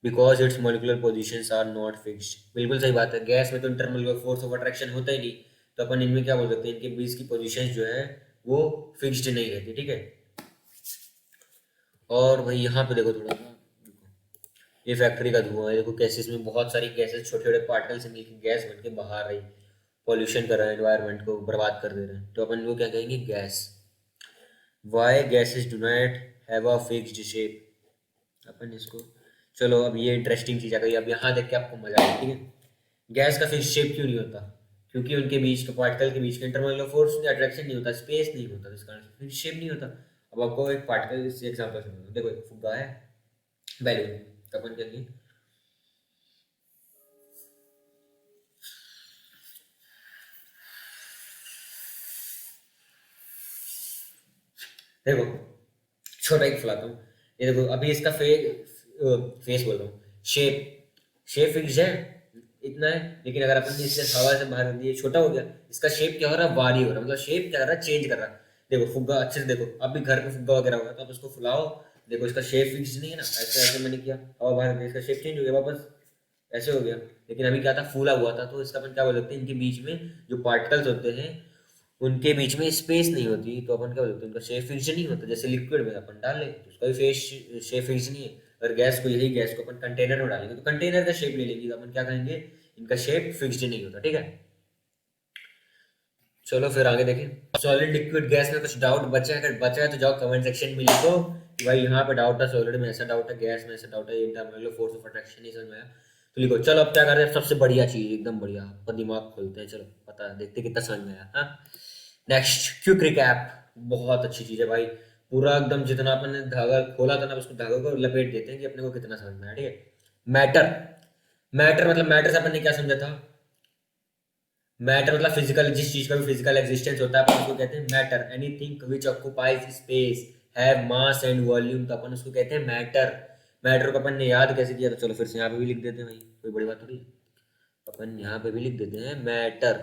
because its molecular positions are not fixed. बिल्कुल सही बात है, गैस में तो इंटरमोलिकुलर फोर्स ऑफ अट्रैक्शन होता ही नहीं। तो अपन इनमें क्या बोल सकते हैं, इनके बीच की पोजीशंस जो है वो फिक्स्ड नहीं रहती। ठीक है, और भाई यहाँ पे देखो थोड़ा सा, ये फैक्ट्री का धुआं है, देखो कैसे इसमें बहुत सारी गैसेस, छोटे छोटे पार्टिकल से मिलकर गैस बन के बाहर रही, पॉल्यूशन कर रहा है, एनवायरनमेंट को बर्बाद कर दे रहे हैं। तो अपन वो क्या कहेंगे, gas. Why gases do not have a fixed shape, अपन इसको, चलो अब ये इंटरेस्टिंग चीज़ आ गई, अब यहाँ देख के आपको मजा आएगा। ठीक है, गैस का फिक्स शेप क्यों नहीं होता? क्योंकि उनके बीच के पार्टिकल के बीच के इंटरमोलिकुलर फोर्स अट्रैक्शन नहीं होता, स्पेस नहीं होता, इस कारण से फिक्स शेप नहीं होता। अब आपको एक पार्टिकल से एग्जांपल समझो, देखो एक फुग्गा है, बैलून, तो अपन कहेंगे, देखो छोटा एक फुलाता हूँ, ये देखो अभी इसका फेस बोल रहा हूँ, शेप, शेप फिक्स है, इतना है। लेकिन अगर अपन ने इससे हवा से बाहर दिए, छोटा हो गया, इसका शेप क्या हो रहा है, वारी हो रहा है, मतलब शेप क्या कर रहा है, चेंज कर रहा है। देखो फुग्गा अच्छे से देखो, अब भी घर पे फुग्गा वगैरह होगा तो आप उसको फुलाओ, देखो इसका शेप फिक्स नहीं है ना, ऐसे ऐसे मैंने किया, हवा बाहर दी, इसका शेप चेंज हो गया वापस, ऐसे हो गया। लेकिन अभी क्या था, फूला हुआ था, तो इसका अपन क्या बोल सकते हैं, इनके बीच में जो पार्टिकल्स होते हैं उनके बीच में स्पेस नहीं होती, तो अपन क्या बोलते हैं, उनका शेप फिक्स नहीं होता। जैसे लिक्विड में अपन डाले तो उसका भी फेस शेप फिक्स नहीं है। अगर गैस को, यही गैस को अपन कंटेनर में डालेंगे तो कंटेनर का शेप ले लेंगे, तो अपन क्या कहेंगे, इनका शेप फिक्स्ड नहीं होता। ठीक है, चलो फिर आगे देखें, सॉलिड लिक्विड गैस में कुछ डाउट बचा है? अगर बचा है तो जाओ कमेंट सेक्शन में लिखो कि भाई यहाँ पे डाउट है, सॉलिड में ऐसा डाउट है, गैस में ऐसा डाउट है, इंटरमोलिकुलर फोर्स ऑफ अट्रैक्शन नहीं समझ में आया तो लिखो। चलो अब क्या करते हैं, सबसे बढ़िया चीज, एकदम बढ़िया, आपका दिमाग खोलते हैं, चलो पता है, देखते हैं कितना समझ में आया। हाँ, नेक्स्ट क्विक रिकैप, बहुत अच्छी चीज है भाई, पूरा एकदम जितना अपन ने धागा खोला था ना, उसको धागे को लपेट देते हैं कि अपने को कितना समझ में आया। ठीक है, मैटर, मैटर मतलब, मैटर से अपन ने क्या समझा था, मैटर मतलब फिजिकल, जिस चीज का भी फिजिकल एग्जिस्टेंस होता है अपन उसको कहते हैं matter. Anything which occupies space, have mass and volume, तो अपन उसको कहते हैं मैटर। मैटर को अपन ने याद कैसे किया, तो चलो फिर से यहाँ पे भी लिख देते हैं भाई, कोई बड़ी बात थोड़ी है। अपन यहाँ पे भी लिख देते हैं मैटर।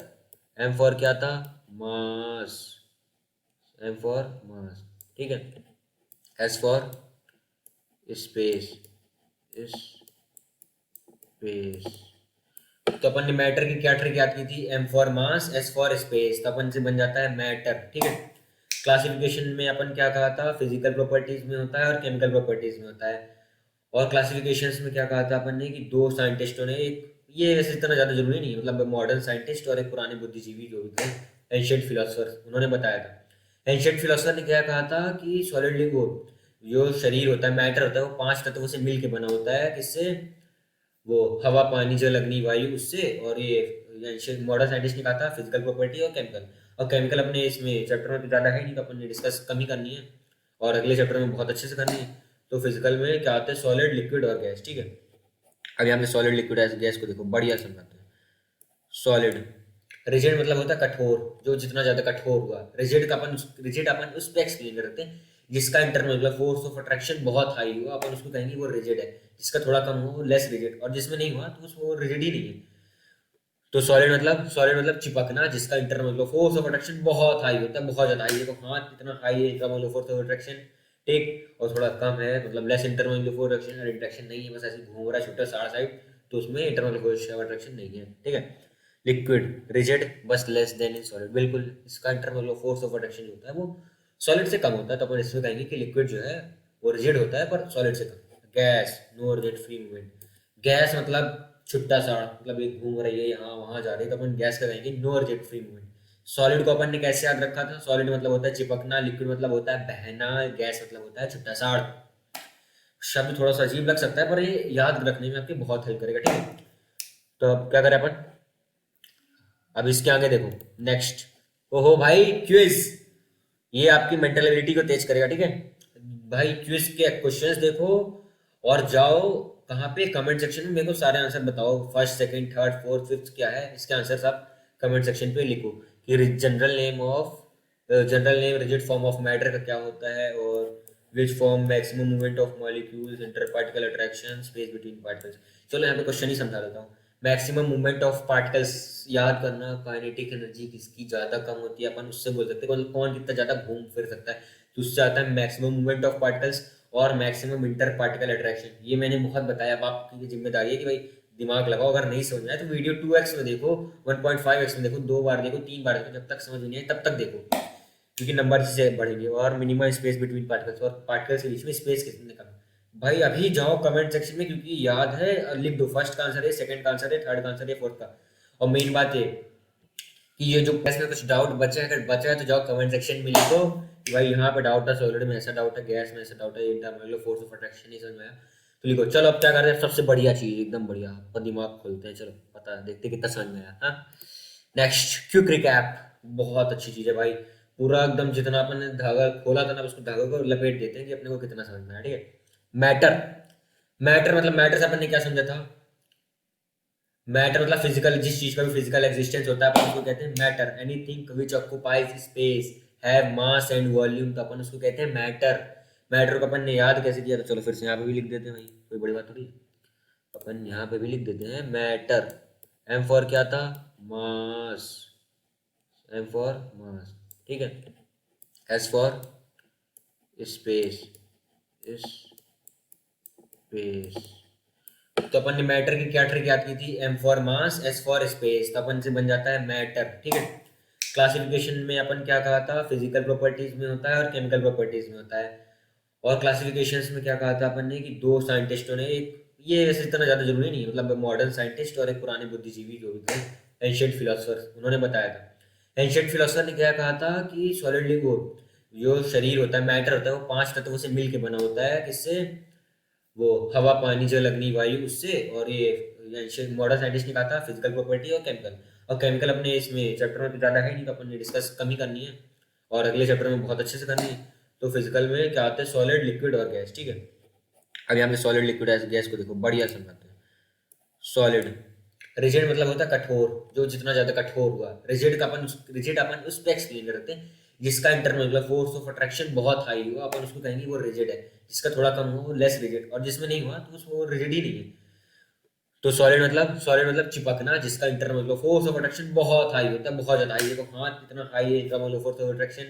एम फॉर क्या था, मास, एम फॉर मास। ठीक है, एस फॉर स्पेस, स्पेस। तो अपन ने मैटर की क्या ट्रिक याद की थी, M for mass, S for space, तो अपन से बन जाता है मैटर। ठीक है, क्लासिफिकेशन में अपन क्या कहा था, फिजिकल प्रॉपर्टीज में होता है और केमिकल प्रॉपर्टीज में होता है। और क्लासिफिकेशंस में क्या कहा था अपन ने, कि दो साइंटिस्टों ने, एक ये वैसे इतना ज़्यादा जरूरी नहीं है, मतलब मॉडर्न साइंटिस्ट और एक पुराने बुद्धिजीवी जो भी थे, एंशियंट फिलोसफर, उन्होंने बताया था। एंशियंट फिलोसफर ने क्या कहा था कि सॉलिड, वो जो शरीर होता है, मैटर होता है, वो 5 तत्वों से मिल के बना होता है, किससे, वो हवा पानी जल अग्नि वायु, उससे। और ये मॉडर्न साइंटिस्ट ने कहा था फिजिकल प्रॉपर्टी और केमिकल। और केमिकल अपने इसमें चैप्टर में तो ज़्यादा है नहीं, तो अपन ने डिस्कस कम ही करनी है, और अगले चैप्टर में बहुत अच्छे से करनी है। तो फिजिकल में क्या आते हैं, सॉलिड, लिक्विड और गैस। ठीक है, अब यहाँ पे सॉलिड, लिक्विड, गैस को देखो, बढ़िया समझाते हैं। सॉलिड, रिजिड मतलब होता है कठोर, जो जितना ज्यादा कठोर हुआ। रिजिड अपन उस पे एक्सप्लेन करते हैं जिसका इंटरनल मतलब फोर्स ऑफ अट्रैक्शन बहुत हाई हुआ, अपन उसको कहेंगे वो रिजिड है। जिसका थोड़ा कम हुआ वो लेस रिजिड, और जिसमें नहीं हुआ तो उसमें वो रिजिड ही नहीं है। तो सॉलिड मतलब चिपकना, जिसका इंटरनल मतलब फोर्स ऑफ अट्रैक्शन बहुत हाई होता है, बहुत ज्यादा हाई। देखो हाथ कितना हाई है, इंटरनल फोर्स ऑफ अट्रैक्शन, ठीक, और थोड़ा कम है, मतलब लेस इंटरनल फोर्स अट्रैक्शन, और इंटरेक्शन नहीं है, बस ऐसे घूम रहा है छोटा सारा साइड, तो उसमें इंटरनल फोर्स ऑफ अट्रैक्शन नहीं है। ठीक है, लिक्विड, रिजिड, बस लेस देन इन सॉलिड, बिल्कुल इसका इंटरनल फोर्स ऑफ अट्रैक्शन जो होता है वो सॉलिड से कम होता है, तो अपन इसमें कहेंगे कि लिक्विड जो है वो रिजिड होता है पर सॉलिड से कम। Gas, no rigid free movement, gas मतलब छुट्टा सा, मतलब एक घूम रही है यहाँ वहां जा रही है, तो अपन गैस का कहेंगे no rigid free movement, solid को अपन ने कैसे याद रखा था? सॉलिड मतलब होता है चिपकना, लिक्विड मतलब होता है बहना, गैस मतलब होता है छुट्टा साड़। शब्द थोड़ा सा अजीब लग सकता है पर ये याद रखने में आपके बहुत हेल्प करेगा, ठीक है। तो अब क्या करें अपन, अब इसके आगे देखो नेक्स्ट। ओहो भाई क्विज, ये आपकी मेंटल एबिलिटी को तेज करेगा, ठीक है भाई। क्विज के क्वेश्चंस देखो और जाओ कहाँ पे, कमेंट सेक्शन में मेरे को सारे आंसर बताओ, first second third fourth fifth क्या है इसके आंसर आप कमेंट सेक्शन पे लिखो कि general name rigid form of matter का क्या होता है, और which form maximum movement of molecules, inter particle attraction, space between particles. चलो यहाँ पे क्वेश्चन ही समझा देता हूँ। मैक्सिमम मूवमेंट ऑफ पार्टिकल्स याद करना, काइनेटिक एनर्जी किसकी ज़्यादा कम होती है अपन उससे बोल सकते हैं, मतलब कौन कितना ज़्यादा घूम फिर सकता है, तो उससे आता है मैक्सिमम मूवमेंट ऑफ पार्टिकल्स और मैक्सिमम इंटर पार्टिकल अट्रैक्शन। ये मैंने बहुत बताया, अब आपकी जिम्मेदारी है कि भाई दिमाग लगाओ, अगर नहीं समझ में आए तो वीडियो 2x में देखो, 1.5x में देखो, 2 बार देखो, 3 बार देखो, जब तक समझ में नहीं आए तब तक देखो, क्योंकि नंबर से बढ़ेंगे। और मिनिमम स्पेस बिटवीन पार्टिकल्स, और पार्टिकल्स के बीच में स्पेस कितने कम। भाई अभी जाओ कमेंट सेक्शन में, क्योंकि याद है लिख दो, फर्स्ट का आंसर है, सेकंड का आंसर है, थर्ड का आंसर है, फोर्थ का। और मेन बात ये कि ये जो गैस में कुछ डाउट बचा है, अगर बचा है तो जाओ कमेंट सेक्शन में लिखो कि भाई यहाँ पे डाउट है, सॉलिड में ऐसा डाउट है, गैस में ऐसा डाउट है, इंटरनल फोर्स ऑफ अट्रैक्शन नहीं समझ में आया तो लिखो। चलो अब क्या करते हैं, सबसे बढ़िया चीज एकदम बढ़िया, आपका दिमाग खोलते हैं, चलो पता है देखते कितना समझ में आया। हाँ नेक्स्ट क्विक रिकैप, बहुत अच्छी चीज है भाई, पूरा एकदम जितना अपन ने धागा खोला था ना उसको धागे को लपेट देते हैं कि अपने को कितना समझ में आया, ठीक है। मैटर, मैटर मतलब मैटर से अपन ने क्या समझा था, मैटर मतलब फिजिकल, जिस चीज का भी फिजिकल एग्जिस्टेंस होता है अपन उसको कहते हैं matter. Anything which occupies space, have mass and volume, तो अपन उसको कहते हैं मैटर। मैटर को अपन ने याद कैसे किया, तो चलो फिर से यहाँ पे भी लिख देते हैं भाई, कोई बड़ी बात थोड़ी है। अपन यहाँ पे भी लिख देते हैं मैटर। एम फॉर क्या था, मास, एम फॉर मास, ठीक है। S for space, space. तो अपन ने मैटर की क्या ट्रिक याद की थी, M for mass, S for space, तो अपन से बन जाता है मैटर, ठीक है। क्लासिफिकेशन में अपन क्या कहा था, फिजिकल प्रॉपर्टीज में होता है और केमिकल प्रॉपर्टीज में होता है। और क्लासिफिकेशंस में क्या कहा था अपन ने कि दो साइंटिस्टों ने, एक ये वैसे इतना ज़्यादा जरूरी नहीं है, मतलब मॉडर्न साइंटिस्ट और एक पुराने बुद्धिजीवी जो भी थे, एंशियंट फिलोसफर, उन्होंने बताया था। एंशियंट फिलोसफर ने क्या कहा था कि सॉलिड वो जो शरीर होता है, मैटर होता है, वो 5 तत्वों से मिल के बना होता है, किससे, वो हवा पानी जल अग्नि वायु उससे। और ये मॉडर्न साइंटिस्ट ने कहा था फिजिकल प्रॉपर्टी और केमिकल। और केमिकल अपने इसमें चैप्टर में तो ज़्यादा है नहीं, तो अपन ने डिस्कस कम ही करनी है, और अगले चैप्टर में बहुत अच्छे से करनी है। तो फिजिकल में क्या आते हैं, सॉलिड लिक्विड और गैस, ठीक है। अब यहाँ पे सॉलिड लिक्विड गैस को देखो, बढ़िया समझाते हैं। सॉलिड, रिजिड मतलब होता है कठोर, जो जितना ज्यादा कठोर हुआ। रिजिड अपन उस पर एक्सप्लेन करते हैं जिसका इंटरनल मतलब फोर्स ऑफ अट्रैक्शन बहुत हाई हुआ, अपन उसको कहेंगे वो रिजिड है। जिसका थोड़ा कम हुआ वो लेस रिजिड, और जिसमें नहीं हुआ तो उसको रिजिड ही नहीं है। तो सॉलिड मतलब चिपकना, जिसका इंटरनल मतलब फोर्स ऑफ अट्रैक्शन बहुत हाई होता है, बहुत ज्यादा हाई। देखो हाथ कितना हाई है, इंटरनल फोर्स ऑफ अट्रैक्शन,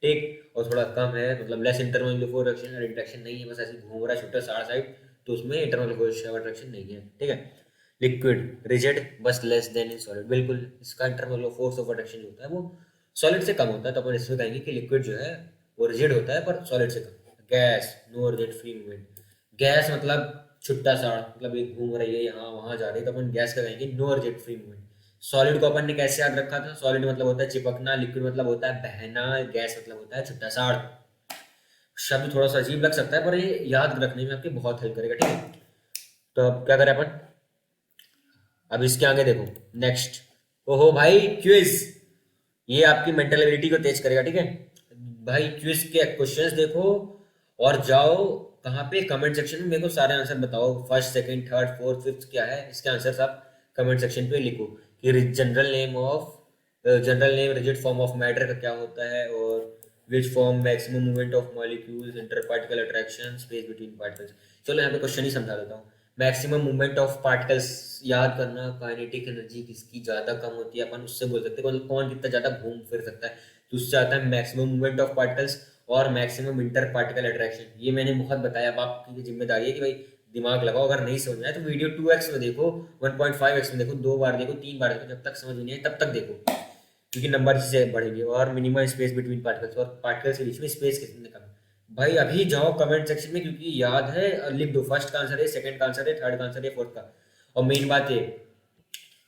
ठीक, और थोड़ा कम है मतलब लेस इंटरनल फोर्स अट्रैक्शन, और इंटरेक्शन नहीं है, बस ऐसे घूम रहा है छोटा सारा साइड, तो उसमें इंटरनल फोर्स ऑफ अट्रैक्शन नहीं है, ठीक है। लिक्विड रिजिड बस लेस देन इन सॉलिड, बिल्कुल इसका इंटरनल फोर्स ऑफ अट्रैक्शन जो होता है वो सॉलिड से कम होता है, तो अपन इसमें कहेंगे कि लिक्विड जो है वो रिजिड होता है पर सॉलिड से कम। Gas, no rigid free movement. Gas मतलब छुट्टा सा, मतलब एक घूम रही है यहाँ वहां जा रही है, तो अपन गैस का कहेंगे no rigid free movement. Solid को अपन ने कैसे याद रखा था, सॉलिड मतलब होता है चिपकना, लिक्विड मतलब होता है बहना, गैस मतलब होता है छुट्टा साड़। शब्द थोड़ा सा अजीब लग सकता है पर ये याद रखने में आपके बहुत हेल्प करेगा, ठीक है। तो अब क्या करें अपन, अब इसके आगे देखो नेक्स्ट। ओहो भाई क्विज, ये आपकी मेंटल एबिलिटी को तेज करेगा, ठीक है भाई। क्विज के क्वेश्चंस देखो और जाओ कहाँ पे, कमेंट सेक्शन में मेरे को सारे आंसर बताओ, first second third fourth fifth क्या है इसके आंसर आप कमेंट सेक्शन पे लिखो कि general name rigid form of matter का क्या होता है, और which form maximum movement of molecules, inter particle attraction, space between particles. चलो यहाँ पे क्वेश्चन ही समझा देता हूँ। मैक्सिमम मूवमेंट ऑफ पार्टिकल्स याद करना, काइनेटिक एनर्जी किसकी ज़्यादा कम होती है, अपन उससे बोल सकते हैं, मतलब कौन कितना ज़्यादा घूम फिर सकता है, तो उससे आता है मैक्सिमम मूवमेंट ऑफ पार्टिकल्स और मैक्सिमम इंटर पार्टिकल अट्रैक्शन। ये मैंने बहुत बताया, अब आपकी जिम्मेदारी है कि भाई दिमाग लगाओ, अगर नहीं समझ में आए तो वीडियो 2x में देखो, 1.5x में देखो, 2 बार देखो, 3 बार देखो, जब तक समझ में नहीं आए तब तक देखो, क्योंकि नंबर से बढ़ेंगे। और मिनिमम स्पेस बिटवीन पार्टिकल्स, और पार्टिकल्स के बीच में स्पेस कितने कम। भाई अभी जाओ कमेंट सेक्शन में, क्योंकि याद है लिख दो, फर्स्ट का आंसर है, सेकंड का आंसर है, थर्ड का आंसर है, फोर्थ का। और मेन बात ये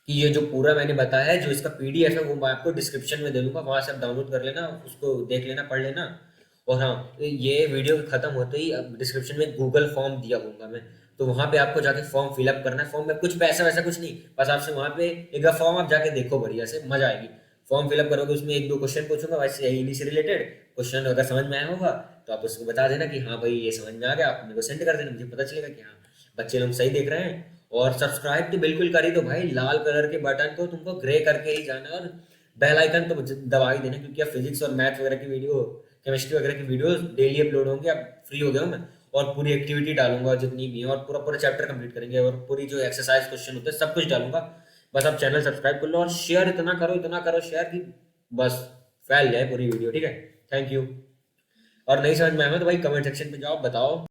कि ये जो पूरा मैंने बताया है, जो इसका पीडीएफ है वो मैं आपको डिस्क्रिप्शन में दे दूंगा, वहां से आप डाउनलोड कर लेना, उसको देख लेना, पढ़ लेना। और हाँ, ये वीडियो खत्म होते ही अब डिस्क्रिप्शन में गूगल फॉर्म दिया होगा मैं, तो वहां पे आपको जाके फॉर्म फिलअप करना है। फॉर्म में कुछ पैसा वैसा कुछ नहीं, बस आपसे वहां पे एक बार फॉर्म आप जाके देखो, बढ़िया से मजा आएगी। फॉर्म फिलअप करोगे, उसमें एक दो क्वेश्चन पूछूंगा वैसे इन्हीं से रिलेटेड क्वेश्चन, अगर समझ में आया होगा तो आप उसको बता देना कि हाँ भाई ये समझ में आ गया, आप मेरे को सेंड कर देना, मुझे पता चलेगा कि हाँ बच्चे लोग सही देख रहे हैं। और सब्सक्राइब तो बिल्कुल कर ही दो भाई, लाल कलर के बटन को तुमको ग्रे करके ही जाना है, और बेल आइकन तो दबा ही देना, क्योंकि अब फिजिक्स और मैथ वगैरह की वीडियो, केमिस्ट्री वगैरह की वीडियो डेली अपलोड होंगे। अब फ्री हो गया हूँ मैं, और पूरी एक्टिविटी डालूंगा जितनी भी है, और पूरा पूरा चैप्टर कंप्लीट करेंगे, और पूरी जो एक्सरसाइज क्वेश्चन होते हैं सब कुछ डालूंगा। बस आप चैनल सब्सक्राइब कर लो, और शेयर इतना करो शेयर कि बस फैल जाए पूरी वीडियो, ठीक है। Thank you. और नहीं समझ में आया तो भाई कमेंट सेक्शन पे जाओ, बताओ।